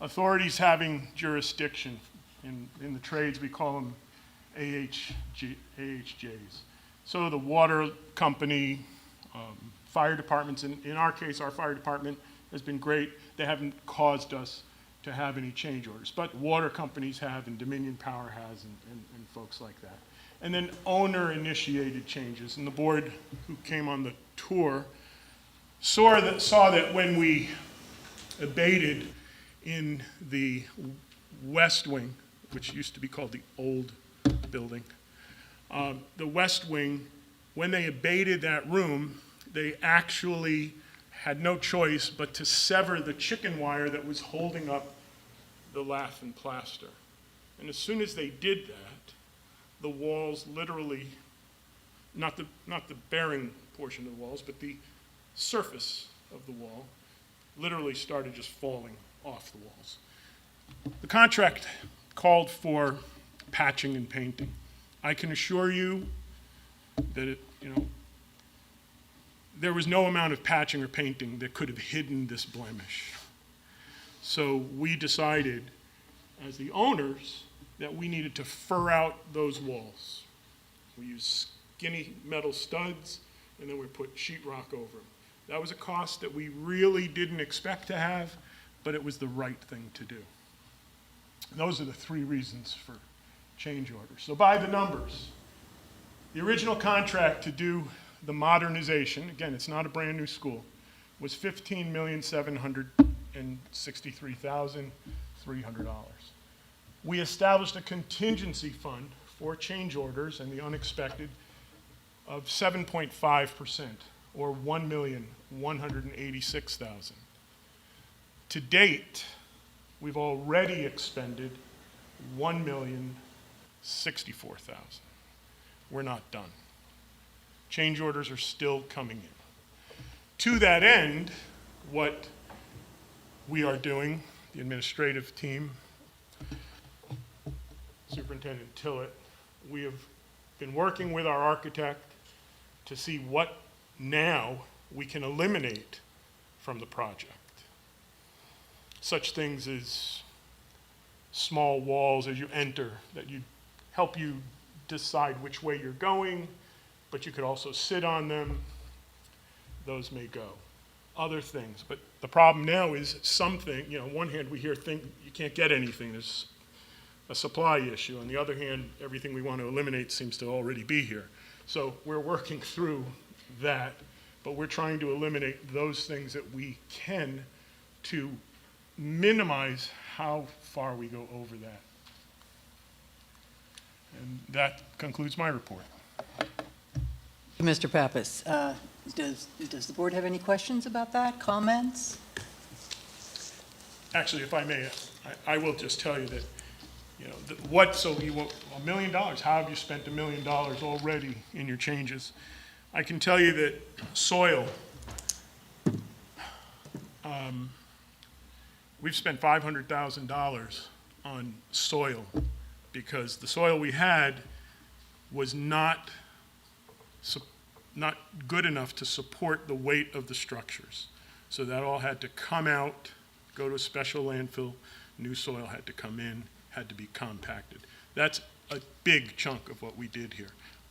Authorities having jurisdiction. In the trades, we call them AHJs. So the water company, fire departments, in our case, our fire department has been great. They haven't caused us to have any change orders, but water companies have, and Dominion Power has, and folks like that. And then owner-initiated changes, and the board who came on the tour saw that when we abated in the west wing, which used to be called the old building, the west wing, when they abated that room, they actually had no choice but to sever the chicken wire that was holding up the lath and plaster. And as soon as they did that, the walls literally, not the bearing portion of the walls, but the surface of the wall literally started just falling off the walls. The contract called for patching and painting. I can assure you that there was no amount of patching or painting that could have hidden this blemish. So we decided, as the owners, that we needed to fur out those walls. We used skinny metal studs, and then we put sheetrock over them. That was a cost that we really didn't expect to have, but it was the right thing to do. Those are the three reasons for change orders. So by the numbers, the original contract to do the modernization, again, it's not a brand new school, was $15,763,300. We established a contingency fund for change orders and the unexpected of 7.5%, or $1,186,000. To date, we've already expended $1,064,000. We're not done. Change orders are still coming in. To that end, what we are doing, the administrative team, Superintendent Tillett, we have been working with our architect to see what now we can eliminate from the project. Such things as small walls as you enter that help you decide which way you're going, but you could also sit on them. Those may go. Other things, but the problem now is something, on one hand we hear you can't get anything, there's a supply issue. On the other hand, everything we want to eliminate seems to already be here. So we're working through that, but we're trying to eliminate those things that we can to minimize how far we go over that. And that concludes my report. Mr. Pappas, does the board have any questions about that, comments? Actually, if I may, I will just tell you that, $1 million, how have you spent $1 million already in your changes? I can tell you that soil, we've spent $500,000 on soil because the soil we had was not good enough to support the weight of the structures. So that all had to come out, go to a special landfill, new soil had to come in, had to be compacted. That's a big chunk of what we did here.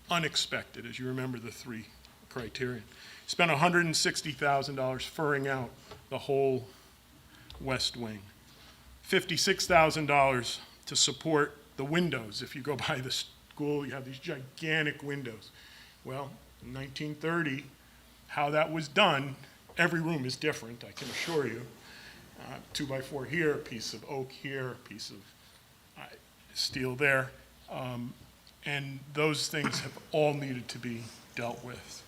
Unexpected, as you remember the three criteria. Spent $160,000 furring out the whole west wing. $56,000 to support the windows. If you go by the school, you have these gigantic windows. Well, in 1930, how that was done, every room is different, I can assure you. 2x4 here, a piece of oak here, a piece of steel there. And those things have all needed to be dealt with.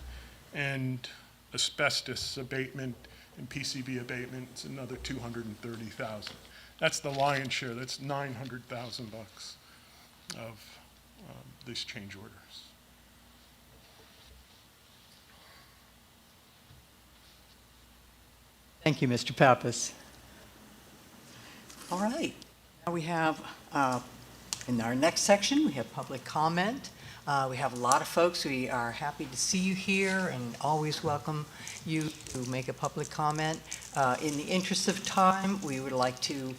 And asbestos abatement and PCB abatement is another $230,000. That's the lion's share. That's $900,000 of these change orders. Thank you, Mr. Pappas. All right. Now we have, in our next section, we have public comment. We have a lot of folks. We are happy to see you here and always welcome you to make a public comment. In the interest of time, we would like to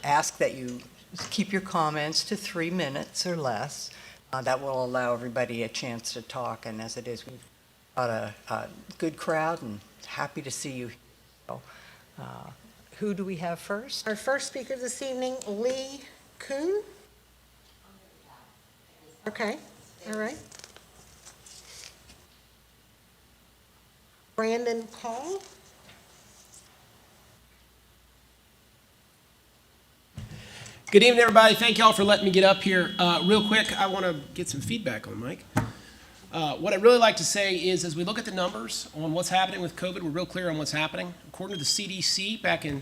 ask that you keep your comments to 3 minutes or less. That will allow everybody a chance to talk, and as it is, we've got a good crowd and happy to see you. Who do we have first? Our first speaker this evening, Lee Kuhn. Okay, all right. Brandon Call. Good evening, everybody. Thank y'all for letting me get up here. Real quick, I want to get some feedback on the mic. What I'd really like to say is, as we look at the numbers on what's happening with COVID, we're real clear on what's happening. According to the CDC, back in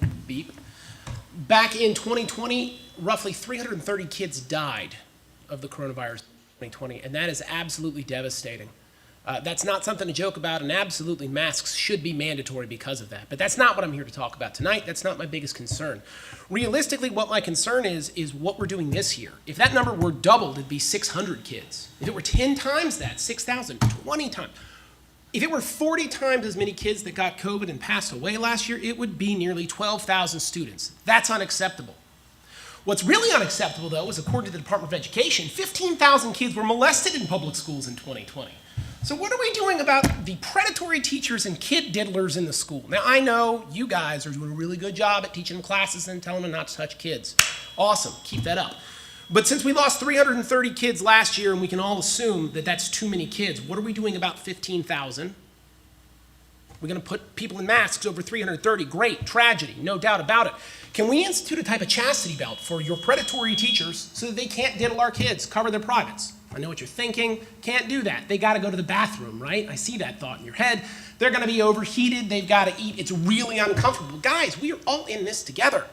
2020, roughly 330 kids died of the coronavirus in 2020, and that is absolutely devastating. That's not something to joke about, and absolutely masks should be mandatory because of that. But that's not what I'm here to talk about tonight. That's not my biggest concern. Realistically, what my concern is what we're doing this year. If that number were doubled, it'd be 600 kids. If it were 10 times that, 6,000, 20 times. If it were 40 times as many kids that got COVID and passed away last year, it would be nearly 12,000 students. That's unacceptable. What's really unacceptable, though, is according to the Department of Education, 15,000 kids were molested in public schools in 2020. So what are we doing about the predatory teachers and kid diddlers in the school? Now, I know you guys are doing a really good job at teaching them classes and telling them not to touch kids. Awesome, keep that up. But since we lost 330 kids last year, and we can all assume that that's too many kids, what are we doing about 15,000? We're going to put people in masks over 330. Great, tragedy, no doubt about it. Can we institute a type of chastity belt for your predatory teachers so that they can't diddle our kids, cover their privates? I know what you're thinking. Can't do that. They got to go to the bathroom, right? I see that thought in your head. They're going to be overheated. They've got to eat. It's really uncomfortable. Guys, we are all in this together.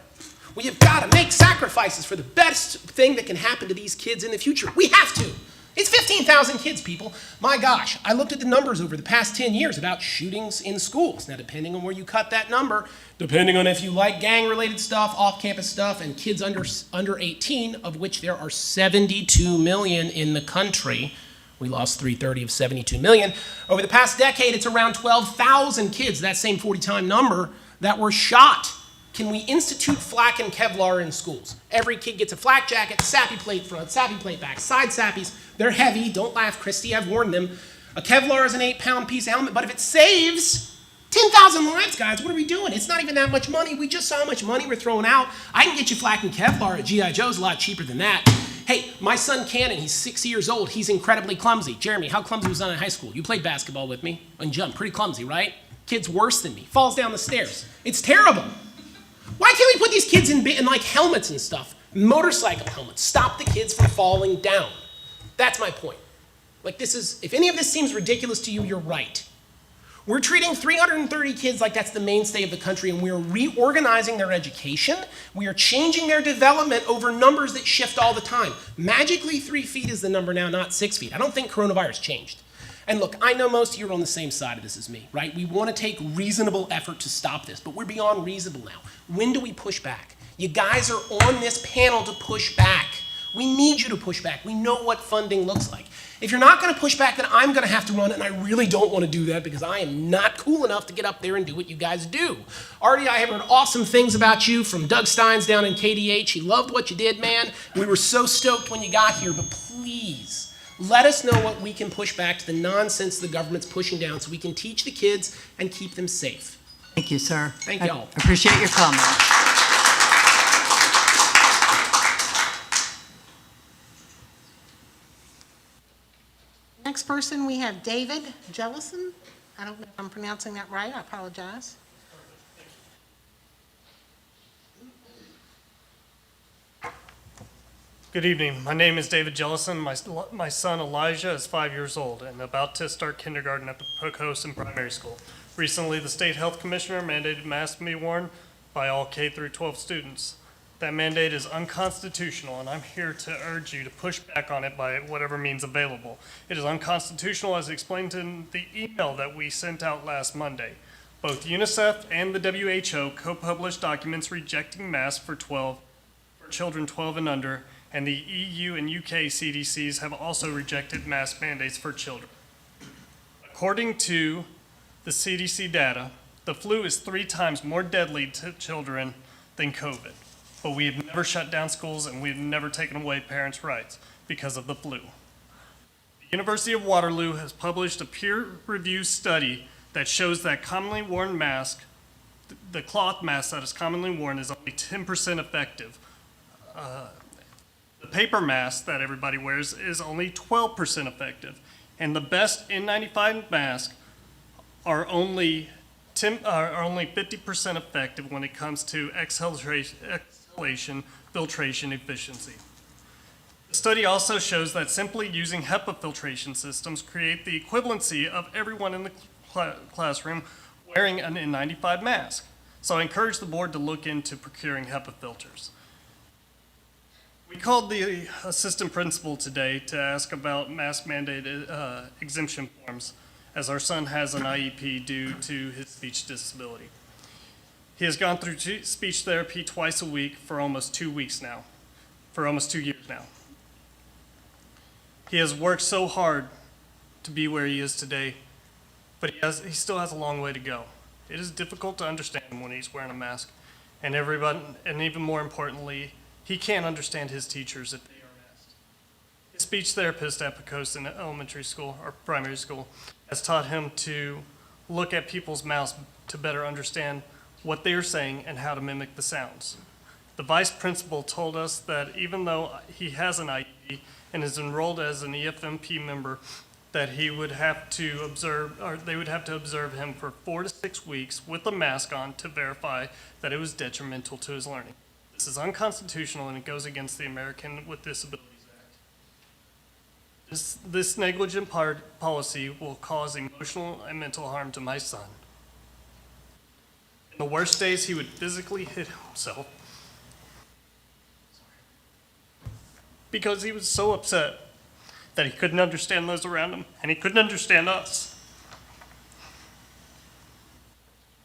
We have got to make sacrifices for the best thing that can happen to these kids in the future. We have to. It's 15,000 kids, people. My gosh, I looked at the numbers over the past 10 years about shootings in schools. Now, depending on where you cut that number, depending on if you like gang-related stuff, off-campus stuff, and kids under 18, of which there are 72 million in the country. We lost 330 of 72 million. Over the past decade, it's around 12,000 kids, that same 40-time number, that were shot. Can we institute flak and Kevlar in schools? Every kid gets a flak jacket, sappy plate front, sappy plate back, side sappies. They're heavy. Don't laugh, Christy. I've warned them. A Kevlar is an 8-pound piece of helmet, but if it saves 10,000 lives, guys, what are we doing? It's not even that much money. We just saw how much money we're throwing out. I can get you flak and Kevlar at G.I. Joe's a lot cheaper than that. Hey, my son Cannon, he's 6 years old. He's incredibly clumsy. Jeremy, how clumsy was I in high school? You played basketball with me and jumped. Pretty clumsy, right? Kid's worse than me. Falls down the stairs. It's terrible. Why can't we put these kids in like helmets and stuff? Motorcycle helmets. Stop the kids from falling down. That's my point. Like if any of this seems ridiculous to you, you're right. We're treating 330 kids like that's the mainstay of the country, and we're reorganizing their education. We are changing their development over numbers that shift all the time. Magically, 3 feet is the number now, not 6 feet. I don't think coronavirus changed. And look, I know most of you are on the same side of this as me, right? We want to take reasonable effort to stop this, but we're beyond reasonable now. When do we push back? You guys are on this panel to push back. We need you to push back. We know what funding looks like. If you're not going to push back, then I'm going to have to run it, and I really don't want to do that because I am not cool enough to get up there and do what you guys do. Artie, I have heard awesome things about you from Doug Steins down in KDH. He loved what you did, man. We were so stoked when you got here, but please, let us know what we can push back to the nonsense the government's pushing down so we can teach the kids and keep them safe. Thank you, sir. Thank y'all. I appreciate your comment. Next person, we have David Jellison. I don't know if I'm pronouncing that right. I apologize. Good evening. My name is David Jellison. My son Elijah is 5 years old and about to start kindergarten at the Poquoson Primary School. Recently, the State Health Commissioner mandated masks be worn by all K through 12 students. That mandate is unconstitutional, and I'm here to urge you to push back on it by whatever means available. It is unconstitutional as explained in the email that we sent out last Monday. Both UNICEF and the WHO co-published documents rejecting masks for children 12 and under, and the EU and UK CDCs have also rejected mask mandates for children. According to the CDC data, the flu is 3 times more deadly to children than COVID. But we have never shut down schools and we've never taken away parents' rights because of the flu. The University of Waterloo has published a peer-reviewed study that shows that commonly worn mask, the cloth mask that is commonly worn, is only 10% effective. The paper mask that everybody wears is only 12% effective. And the best N95 masks are only 50% effective when it comes to exhalation filtration efficiency. The study also shows that simply using HEPA filtration systems create the equivalency of everyone in the classroom wearing an N95 mask. So I encourage the board to look into procuring HEPA filters. We called the assistant principal today to ask about mask mandate exemption forms, as our son has an IEP due to his speech disability. He has gone through speech therapy twice a week for almost 2 weeks now, for almost 2 years now. He has worked so hard to be where he is today, but he still has a long way to go. It is difficult to understand him when he's wearing a mask, and even more importantly, he can't understand his teachers if they are masked. His speech therapist at Poquoson Elementary School, or primary school, has taught him to look at people's mouths to better understand what they are saying and how to mimic the sounds. The vice principal told us that even though he has an IEP and is enrolled as an EFMP member, that he would have to observe, or they would have to observe him for 4 to 6 weeks with a mask on to verify that it was detrimental to his learning. This is unconstitutional and it goes against the American with Disabilities Act. This negligent policy will cause emotional and mental harm to my son. In the worst days, he would physically hit himself because he was so upset that he couldn't understand those around him, and he couldn't understand us.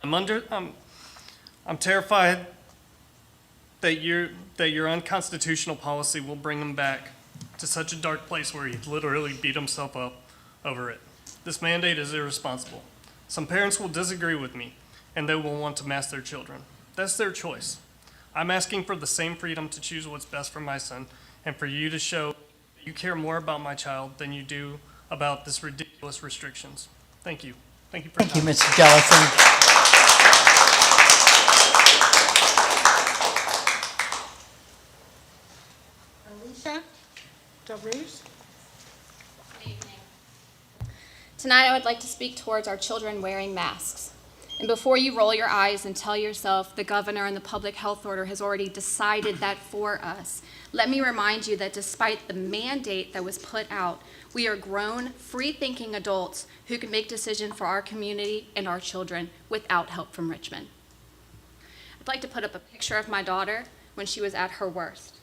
I'm terrified that your unconstitutional policy will bring him back to such a dark place where he literally beat himself up over it. This mandate is irresponsible. Some parents will disagree with me, and they will want to mask their children. That's their choice. I'm asking for the same freedom to choose what's best for my son, and for you to show you care more about my child than you do about this ridiculous restrictions. Thank you. Thank you for your Thank you, time. Mr. Jellison. Alicia DeRuse? Good evening. Tonight, I would like to speak towards our children wearing masks. And before you roll your eyes and tell yourself the governor and the public health order has already decided that for us, let me remind you that despite the mandate that was put out, we are grown, free-thinking adults who can make decisions for our community and our children without help from Richmond. I'd like to put up a picture of my daughter when she was at her worst.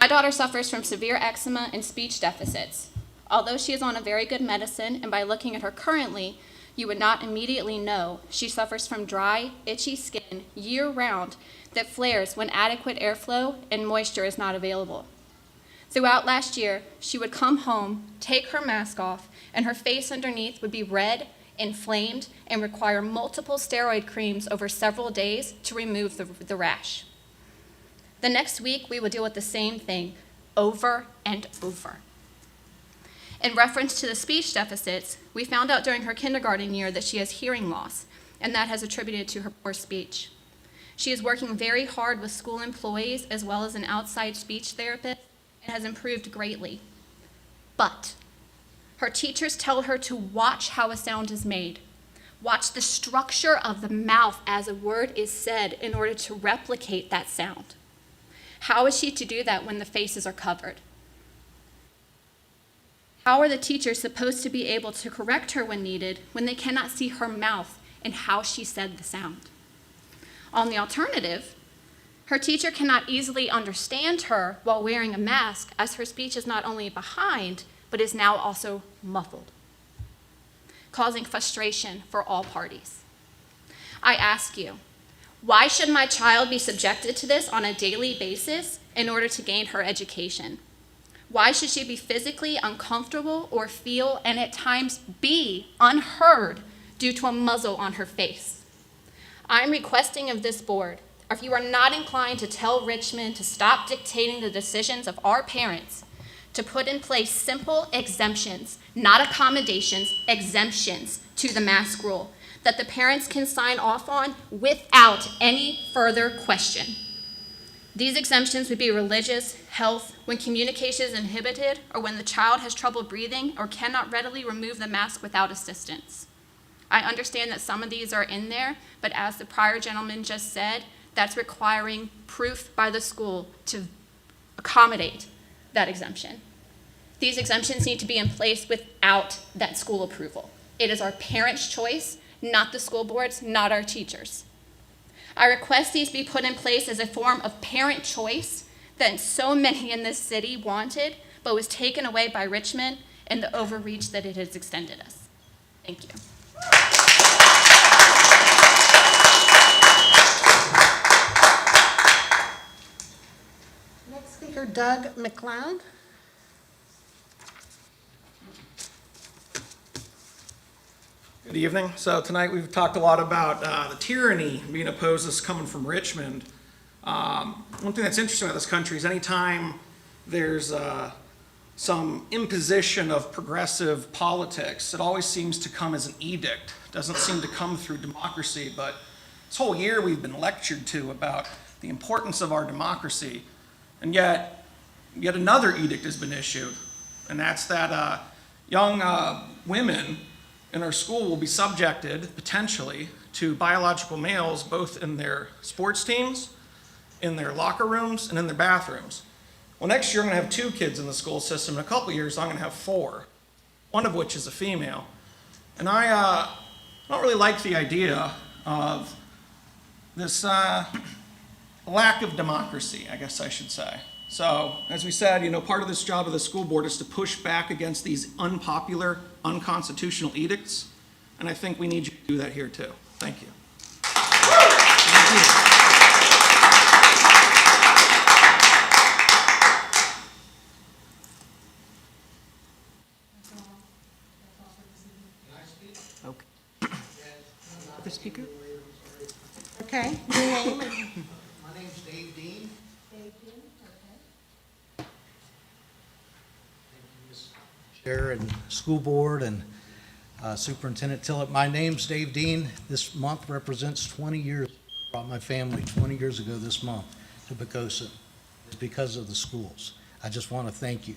My daughter suffers from severe eczema and speech deficits. Although she is on a very good medicine, and by looking at her currently, you would not immediately know, she suffers from dry, itchy skin year-round that flares when adequate airflow and moisture is not available. Throughout last year, she would come home, take her mask off, and her face underneath would be red, inflamed, and require multiple steroid creams over several days to remove the rash. The next week, we would deal with the same thing over and over. In reference to the speech deficits, we found out during her kindergarten year that she has hearing loss, and that has attributed to her poor speech. She is working very hard with school employees as well as an outside speech therapist and has improved greatly. But her teachers tell her to watch how a sound is made. Watch the structure of the mouth as a word is said in order to replicate that sound. How is she to do that when the faces are covered? How are the teachers supposed to be able to correct her when needed when they cannot see her mouth and how she said the sound? On the alternative, her teacher cannot easily understand her while wearing a mask, as her speech is not only behind, but is now also muffled, causing frustration for all parties. I ask you, why should my child be subjected to this on a daily basis in order to gain her education? Why should she be physically uncomfortable or feel, and at times be, unheard due to a muzzle on her face? I'm requesting of this board, if you are not inclined to tell Richmond to stop dictating the decisions of our parents, to put in place simple exemptions, not accommodations, exemptions to the mask rule that the parents can sign off on without any further question. These exemptions would be religious, health, when communication is inhibited, or when the child has trouble breathing or cannot readily remove the mask without assistance. I understand that some of these are in there, but as the prior gentleman just said, that's requiring proof by the school to accommodate that exemption. These exemptions need to be in place without that school approval. It is our parents' choice, not the school board's, not our teachers. I request these be put in place as a form of parent choice that so many in this city wanted, but was taken away by Richmond and the overreach that it has extended us. Thank you. Next speaker, Doug Mcleod. Good evening. So tonight we've talked a lot about the tyranny being opposed that's coming from Richmond. One thing that's interesting about this country is anytime there's some imposition of progressive politics, it always seems to come as an edict. It doesn't seem to come through democracy, but this whole year we've been lectured to about the importance of our democracy, and yet another edict has been issued, and that's that young women in our school will be subjected, potentially, to biological males both in their sports teams, in their locker rooms, and in their bathrooms. Well, next year I'm gonna have 2 kids in the school system. In a couple years, I'm gonna have 4, one of which is a female. And I don't really like the idea of this lack of democracy, I guess I should say. So, as we said, part of this job of the school board is to push back against these unpopular, unconstitutional edicts, and I think we need you to do that here too. Thank you. Okay. Other speaker? Okay, your name and My name's Dave Dean. Chair and school board and Superintendent Tillett. My name's Dave Dean. This month represents 20 years. I brought my family 20 years ago this month to Poquoson. It's because of the schools. I just want to thank you.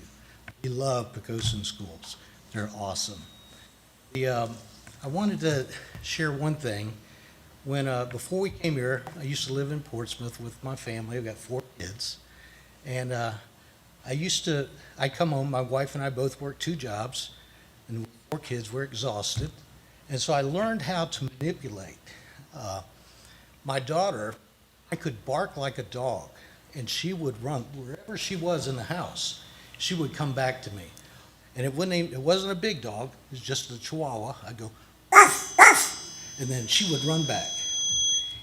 We love Poquoson schools. They're awesome. I wanted to share one thing. Before we came here, I used to live in Portsmouth with my family. I've got 4 kids. And I come home, my wife and I both work 2 jobs, and with 4 kids, we're exhausted. And so I learned how to manipulate. My daughter, I could bark like a dog, and she would run wherever she was in the house. She would come back to me. And it wasn't a big dog, it was just a Chihuahua. I'd go, "Ruff, ruff," and then she would run back.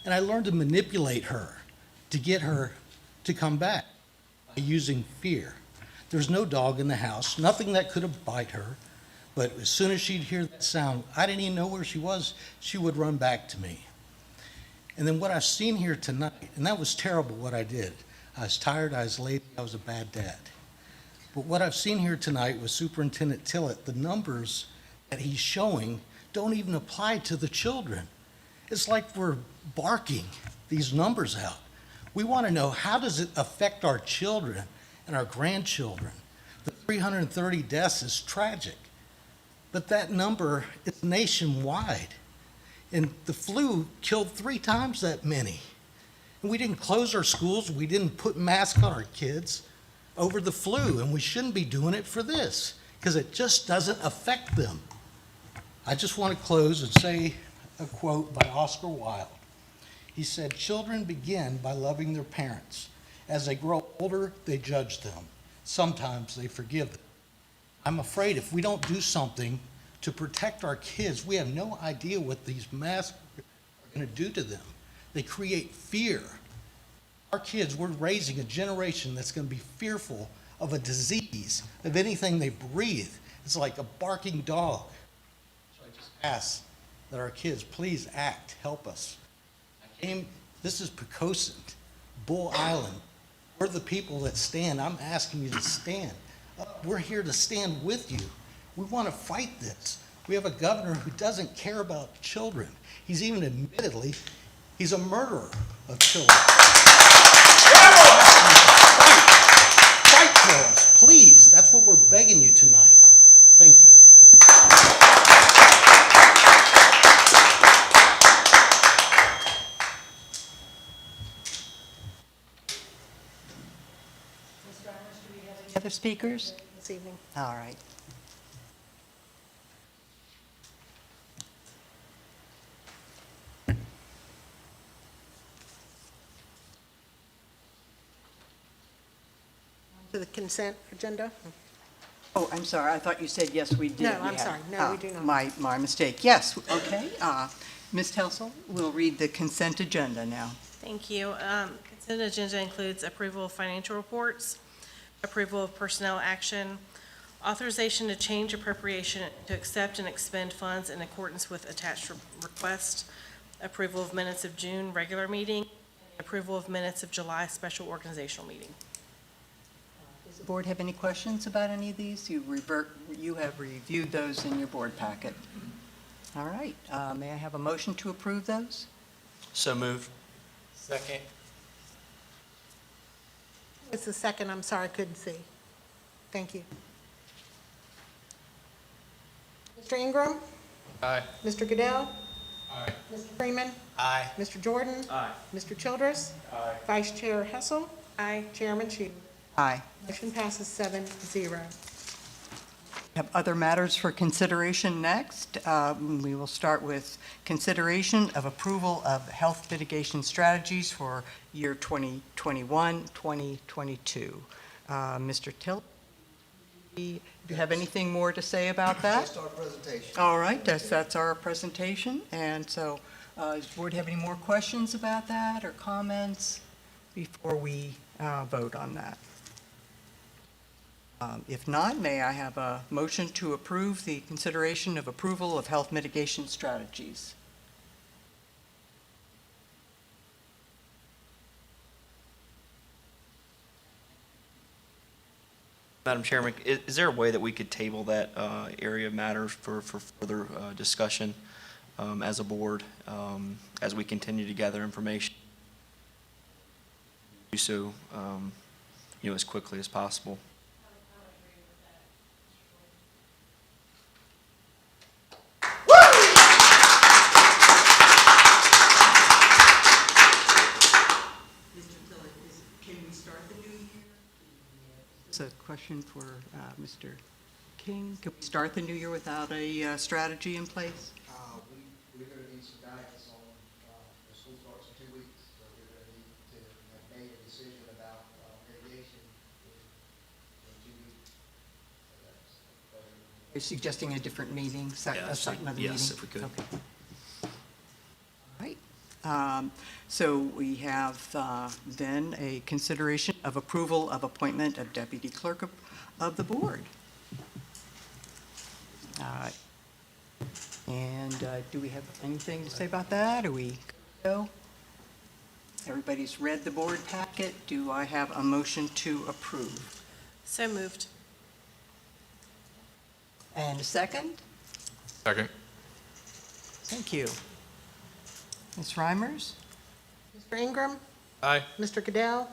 And I learned to manipulate her, to get her to come back by using fear. There's no dog in the house, nothing that could have bite her, but as soon as she'd hear that sound, I didn't even know where she was, she would run back to me. And then what I've seen here tonight, and that was terrible what I did. I was tired, I was lazy, I was a bad dad. But what I've seen here tonight with Superintendent Tillett, the numbers that he's showing don't even apply to the children. It's like we're barking these numbers out. We want to know, how does it affect our children and our grandchildren? The 330 deaths is tragic, but that number is nationwide. And the flu killed 3 times that many. And we didn't close our schools, we didn't put masks on our kids over the flu, and we shouldn't be doing it for this, because it just doesn't affect them. I just want to close and say a quote by Oscar Wilde. He said, "Children begin by loving their parents. As they grow older, they judge them. Sometimes they forgive them." I'm afraid if we don't do something to protect our kids, we have no idea what these masks are going to do to them. They create fear. Our kids, we're raising a generation that's going to be fearful of a disease, of anything they breathe. It's like a barking dog. So I just ask that our kids please act, help us. This is Poquoson, Bull Island. We're the people that stand. I'm asking you to stand. We're here to stand with you. We want to fight this. We have a governor who doesn't care about children. He's even admittedly, he's a murderer of children. Fight for us, please. That's what we're begging you tonight. Thank you. Other speakers this evening? All right. to the consent agenda? Oh, I'm sorry, I thought you said yes, we did. No, We I'm had- sorry. No, we do not. My mistake. Yes, okay. Ms. Telsel, we'll read the consent agenda now. Thank you. Consent agenda includes approval of financial reports, approval of personnel action, authorization to change appropriation to accept and expend funds in accordance with attached request, approval of minutes of June regular meeting, approval of minutes of July special organizational meeting. Does the board have any questions about any of these? You have reviewed those in your board packet. All right, may I have a motion to approve those? So moved. Second. It's the second, I'm sorry, I couldn't see. Thank you. Mr. Ingram? Aye. Mr. Goodell? Aye. Mr. Freeman? Aye. Mr. Jordan? Aye. Mr. Childress? Aye. Vice Chair Hessel? Aye. Chairman Sheeler? Aye. Motion passes 7-0. Have other matters for consideration next. We will start with consideration of approval of health mitigation strategies for year 2021, 2022. Mr. Till, do you have anything more to say about that? Just our presentation. All right, that's our presentation. And so, does the board have any more questions about that or comments before we vote on that? If not, may I have a motion to approve the consideration of approval of health mitigation strategies? Madam Chairman, is there a way that we could table that area of matters for further discussion as a board, as we continue to gather information? Do so, as quickly as possible. Can we start the new year? It's a question for Mr. King. Can we start the new year without a strategy in place? We're going to need some guidance on, the school starts in 2 weeks, so we're going to need to have made a decision about mitigation in 2 weeks. So that's- You're suggesting a different meeting, Yes, another meeting? yes, if we could. Okay. All right. So we have then a consideration of approval of appointment of deputy clerk of the board. And do we have anything to say about that? Are we go? Everybody's read the board packet. Do I have a motion to approve? So moved. And a second? Second. Thank you. Ms. Reimers? Mr. Ingram? Aye. Mr. Goodell?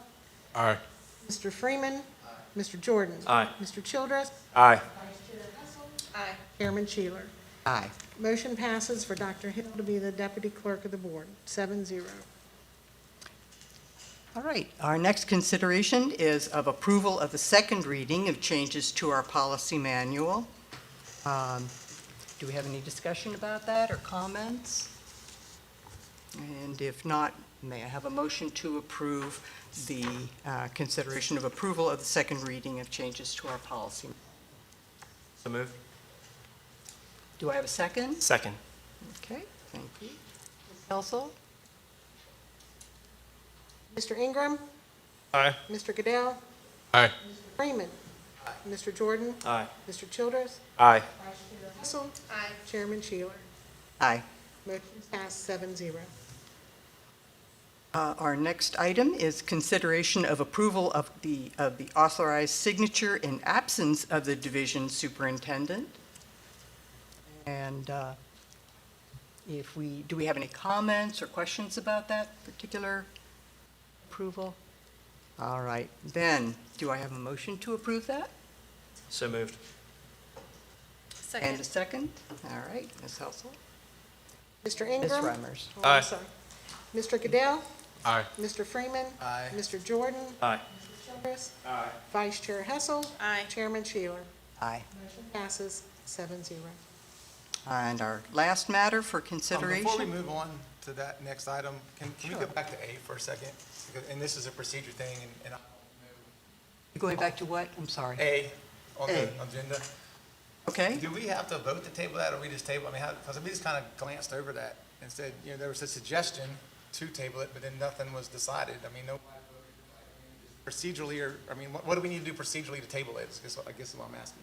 Aye. Mr. Freeman? Mr. Jordan? Aye. Mr. Childress? Aye. Aye. Chairman Sheeler? Aye. Motion passes for Dr. Hill to be the deputy clerk of the board, 7-0. All right, our next consideration is of approval of the second reading of changes to our policy manual. Do we have any discussion about that or comments? And if not, may I have a motion to approve the consideration of approval of the second reading of changes to our policy? So moved. Do I have a second? Second. Okay, thank you. Ms. Helsel? Mr. Ingram? Aye. Mr. Goodell? Aye. Mr. Freeman? Mr. Jordan? Aye. Mr. Childress? Aye. Vice Chair Hessel? Chairman Sheeler? Aye. Motion passed 7-0. Our next item is consideration of approval of the authorized signature in absence of the division superintendent. And do we have any comments or questions about that particular approval? All right, then, do I have a motion to approve that? So moved. And a second? All right, Ms. Helsel? Mr. Ms. Ingram? Reimers? Oh, I'm Aye. sorry. Mr. Goodell? Aye. Mr. Freeman? Aye. Mr. Jordan? Aye. Mr. Childress? Aye. Vice Chair Hessel? Aye. Chairman Sheeler? Aye. Motion passes 7-0. And our last matter for Before we consideration? move on to that next item, can we Sure. go back to A for a second? And this is a procedure thing, and I don't know Going back to what? I'm sorry. A on the A. agenda. Okay? Do we have to vote to table that, or we just table, I mean, because we just kind of glanced over that and said, you know, there was a suggestion to table it, but then nothing was decided. I mean, no procedurally, or, I mean, what do we need to do procedurally to table it? I guess is what I'm asking.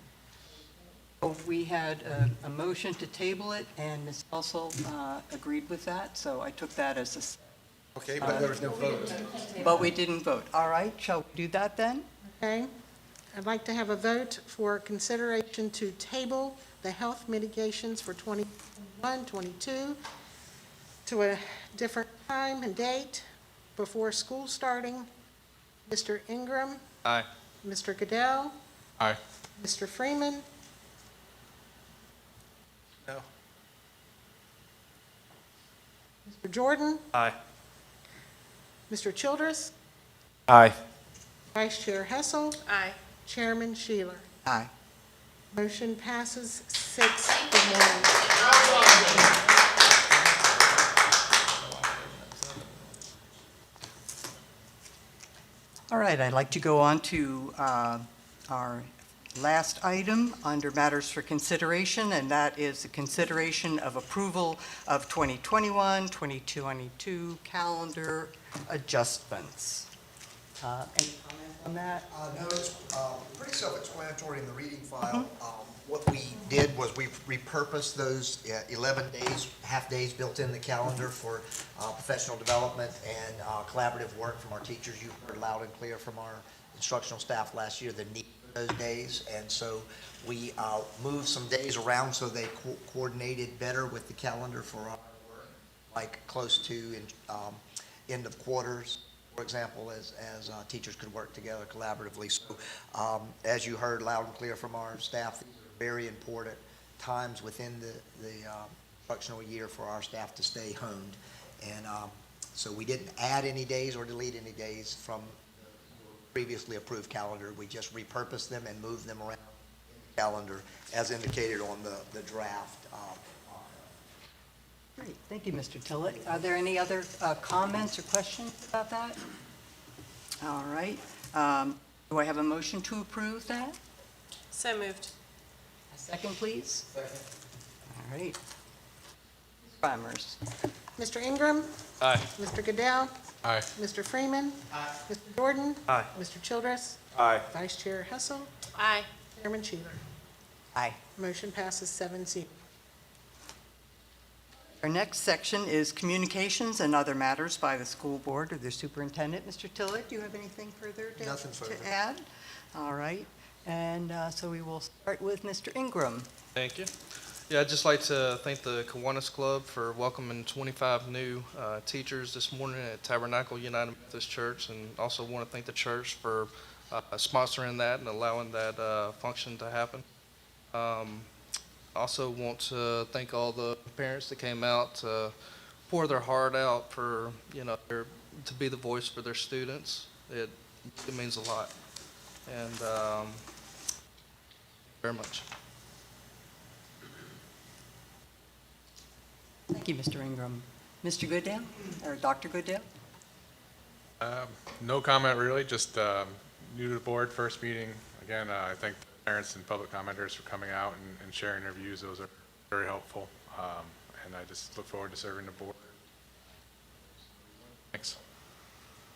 Oh, we had a motion to table it, and Ms. Elsel agreed with that, so I took that as Okay, but there was no vote. but we didn't vote. All right, shall we do that then? Okay. I'd like to have a vote for consideration to table the health mitigations for 21, 22 to a different time and date before school starting. Mr. Ingram, Aye. Mr. Goodell, Aye. Mr. Freeman, No. Mr. Jordan, Aye. Mr. Childress, Aye. Vice Chair Hessel, Aye. Chairman Sheeler. Aye. Motion passes 6-1. All right, I'd like to go on to our last item under matters for consideration, and that is the consideration of approval of 2021, 2022 calendar adjustments. Any comment on that? No, it's pretty self-explanatory in the reading file. What we did was we repurposed those 11 days, half-days built in the calendar for professional development and collaborative work from our teachers. You heard loud and clear from our instructional staff last year the need for those days. And so we moved some days around so they coordinated better with the calendar for our work, like close to end of quarters, for example, as teachers could work together collaboratively. So as you heard loud and clear from our staff, these are very important times within the instructional year for our staff to stay honed. And so we didn't add any days or delete any days from the previously approved calendar. We just repurposed them and moved them around in the calendar as indicated on the draft. Great, thank you, Mr. Tillett. Are there any other comments or questions about that? All right. Do I have a motion to approve that? So moved. A second, please. Second. All right. Ms. Reimers. Mr. Ingram, Aye. Mr. Goodell, Aye. Mr. Freeman, Mr. Jordan, Aye. Mr. Childress, Aye. Vice Chair Hessel, Aye. Chairman Sheeler. Aye. Motion passes 7-0. Our next section is communications and other matters by the school board or the superintendent. Mr. Tillett, do you have anything further Nothing further. to add? All right. And so we will start with Mr. Ingram. Thank you. Yeah, I'd just like to thank the Kiwanis Club for welcoming 25 new teachers this morning at Tabernacle United Methodist Church, and also want to thank the church for sponsoring that and allowing that function to happen. Also want to thank all the parents that came out to pour their heart out for, to be the voice for their students. It means a lot. And very much. Thank you, Mr. Ingram. Mr. Goodale, or Dr. Goodale? No comment really, just new to the board, first meeting. Again, I thank the parents and public commenters for coming out and sharing their views. Those are very helpful. And I just look forward to serving the board. Thanks.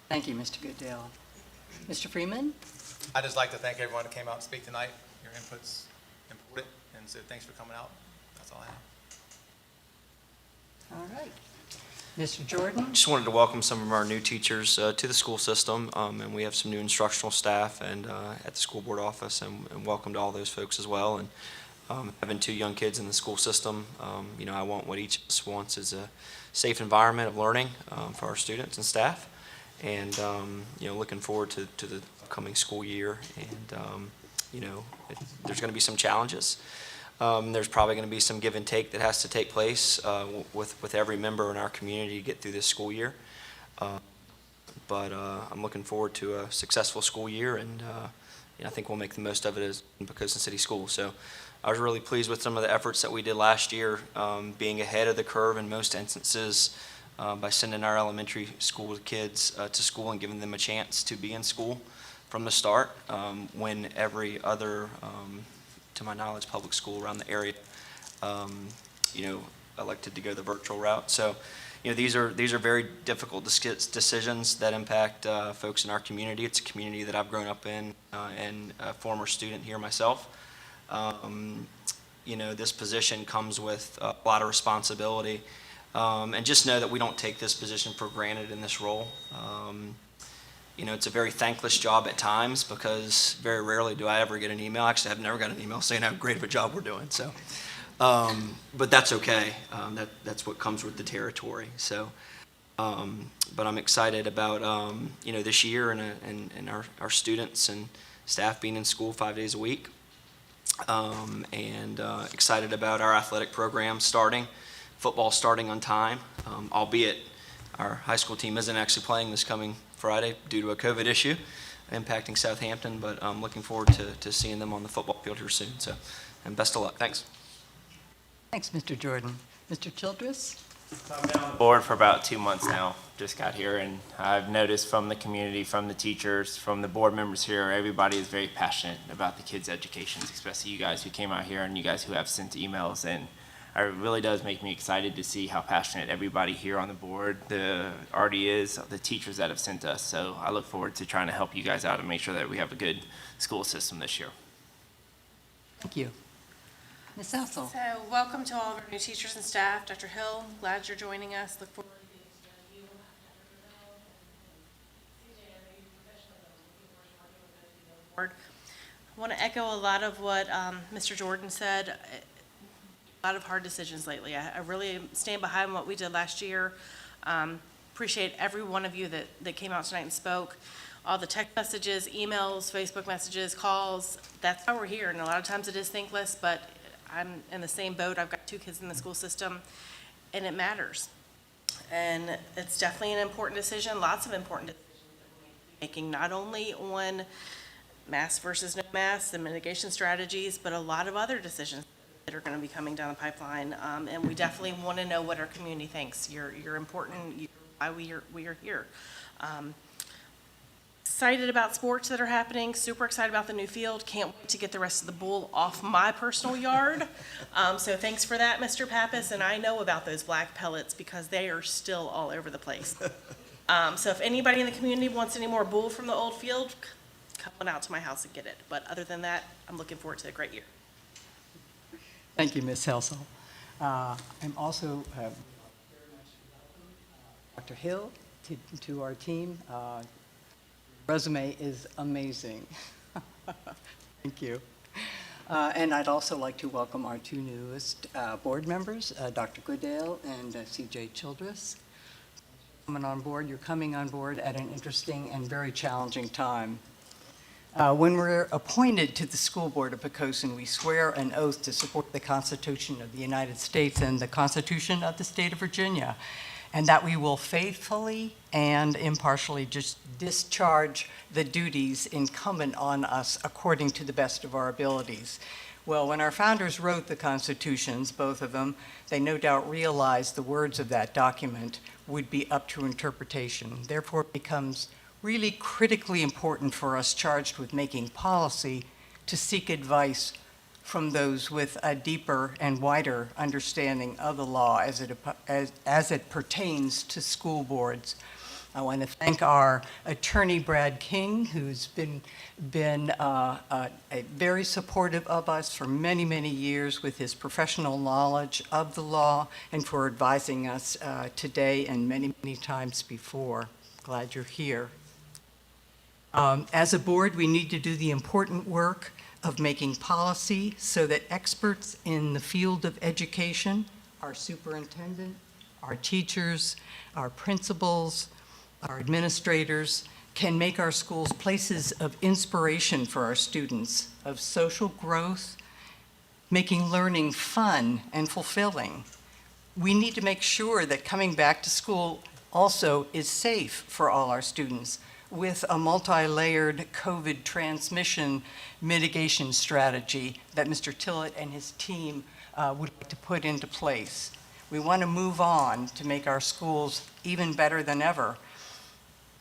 Thank you, Mr. Goodale. Mr. Freeman? I'd just like to thank everyone that came out to speak tonight. Your input's important, and so thanks for coming out. That's all I have. All right. Mr. Jordan? Just wanted to welcome some of our new teachers to the school system, and we have some new instructional staff and at the school board office, and welcome to all those folks as well. And having 2 young kids in the school system, I want what each of us wants is a safe environment of learning for our students and staff, and looking forward to the upcoming school year. And there's going to be some challenges. There's probably going to be some give and take that has to take place with every member in our community to get through this school year. But I'm looking forward to a successful school year, and I think we'll make the most of it as in Poquoson City Schools. So I was really pleased with some of the efforts that we did last year, being ahead of the curve in most instances by sending our elementary school kids to school and giving them a chance to be in school. from the start, when every other, to my knowledge, public school around the area, elected to go the virtual route. So, these are very difficult decisions that impact folks in our community. It's a community that I've grown up in, and a former student here myself. This position comes with a lot of responsibility, and just know that we don't take this position for granted in this role. It's a very thankless job at times, because very rarely do I ever get an email. Actually, I've never got an email saying how great of a job we're doing. So, but that's okay. That's what comes with the territory. So, but I'm excited about this year and our students and staff being in school 5 days a week, and excited about our athletic program starting, football starting on time, albeit our high school team isn't actually playing this coming Friday due to a COVID issue impacting Southampton, but I'm looking forward to seeing them on the football field here soon. So, and best of luck. Thanks. Thanks, Mr. Jordan. Mr. Childress? I've been on the board for about 2 months now, just got here, and I've noticed from the community, from the teachers, from the board members here, everybody is very passionate about the kids' education, especially you guys who came out here and you guys who have sent emails, and it really does make me excited to see how passionate everybody here on the board already is, the teachers that have sent us. So I look forward to trying to help you guys out and make sure that we have a good school system this year. Thank you. Ms. Hassel? So welcome to all of our new teachers and staff. Dr. Hill, glad you're joining us. Look forward to getting to know you. CJ, I know you professionally, but I'm looking forward to working with both of you on the board. I want to echo a lot of what Mr. Jordan said. A lot of hard decisions lately. I really stand behind what we did last year. Appreciate every one of you that came out tonight and spoke. All the text messages, emails, Facebook messages, calls, that's how we're here. And a lot of times it is thankless, but I'm in the same boat. I've got 2 kids in the school system, and it matters. And it's definitely an important decision, lots of important decisions that we're making, not only on mask versus no masks and mitigation strategies, but a lot of other decisions that are going to be coming down the pipeline. And we definitely want to know what our community thinks. You're important, you're why we are here. Excited about sports that are happening, super excited about the new field. Can't wait to get the rest of the bull off my personal yard. So thanks for that, Mr. Pappas. And I know about those black pellets because they are still all over the place. So if anybody in the community wants any more bull from the old field, come on out to my house and get it. But other than that, I'm looking forward to a great year. Thank you, Ms. Helsel. I'm also very much welcome Dr. Hill to our team. Resume is amazing. Thank you. And I'd also like to welcome our 2 newest board members, Dr. Goodale and CJ Childress. Coming on board, you're coming on board at an interesting and very challenging time. When we're appointed to the school board of Poquoson, we swear an oath to support the Constitution of the United States and the Constitution of the state of Virginia, and that we will faithfully and impartially just discharge the duties incumbent on us according to the best of our abilities. Well, when our founders wrote the constitutions, both of them, they no doubt realized the words of that document would be up to interpretation. Therefore, it becomes really critically important for us charged with making policy to seek advice from those with a deeper and wider understanding of the law as it pertains to school boards. I want to thank our attorney, Brad King, who's been very supportive of us for many, many years with his professional knowledge of the law and for advising us today and many, many times before. Glad you're here. As a board, we need to do the important work of making policy so that experts in the field of education, our superintendent, our teachers, our principals, our administrators, can make our schools places of inspiration for our students, of social growth, making learning fun and fulfilling. We need to make sure that coming back to school also is safe for all our students, with a multi-layered COVID transmission mitigation strategy that Mr. Tillett and his team would like to put into place. We want to move on to make our schools even better than ever.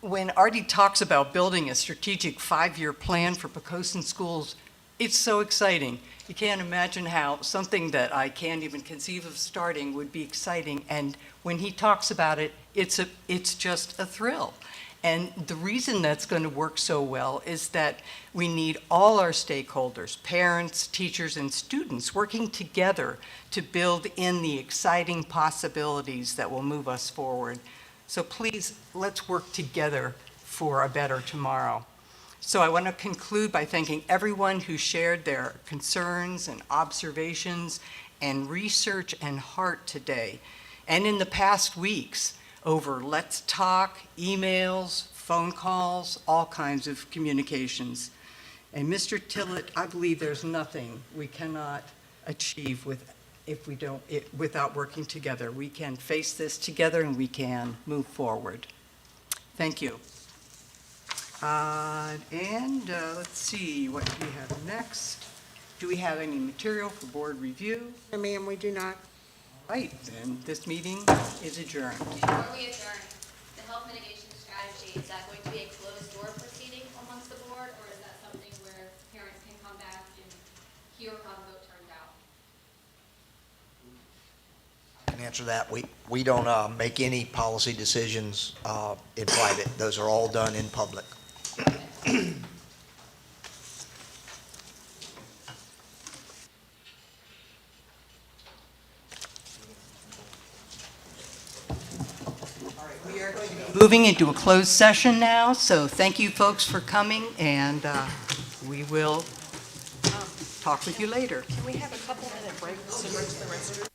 when Artie talks about building a strategic 5-year plan for Poquoson schools, it's so exciting. You can't imagine how something that I can't even conceive of starting would be exciting. And when he talks about it, it's just a thrill. And the reason that's going to work so well is that we need all our stakeholders, parents, teachers, and students working together to build in the exciting possibilities that will move us forward. So please, let's work together for a better tomorrow. So I want to conclude by thanking everyone who shared their concerns and observations and research and heart today, and in the past weeks, over Let's Talk, emails, phone calls, all kinds of communications. And Mr. Tillett, I believe there's nothing we cannot achieve without working together. We can face this together and we can move forward. Thank you. Let's see, what do we have next? Do we have any material for board review? No, ma'am, we do not. Right, then this meeting is adjourned. Before we adjourn, the health mitigation strategy, is that going to be a closed door proceeding amongst the board, or is that something where parents can come back and hear how the vote turned out? I can answer that. We don't make any policy decisions in private. Those are all done in public. We are going to be moving into a closed session now, so thank you folks for coming, and we will talk with you later. Can we have a couple minute break to go to the restroom?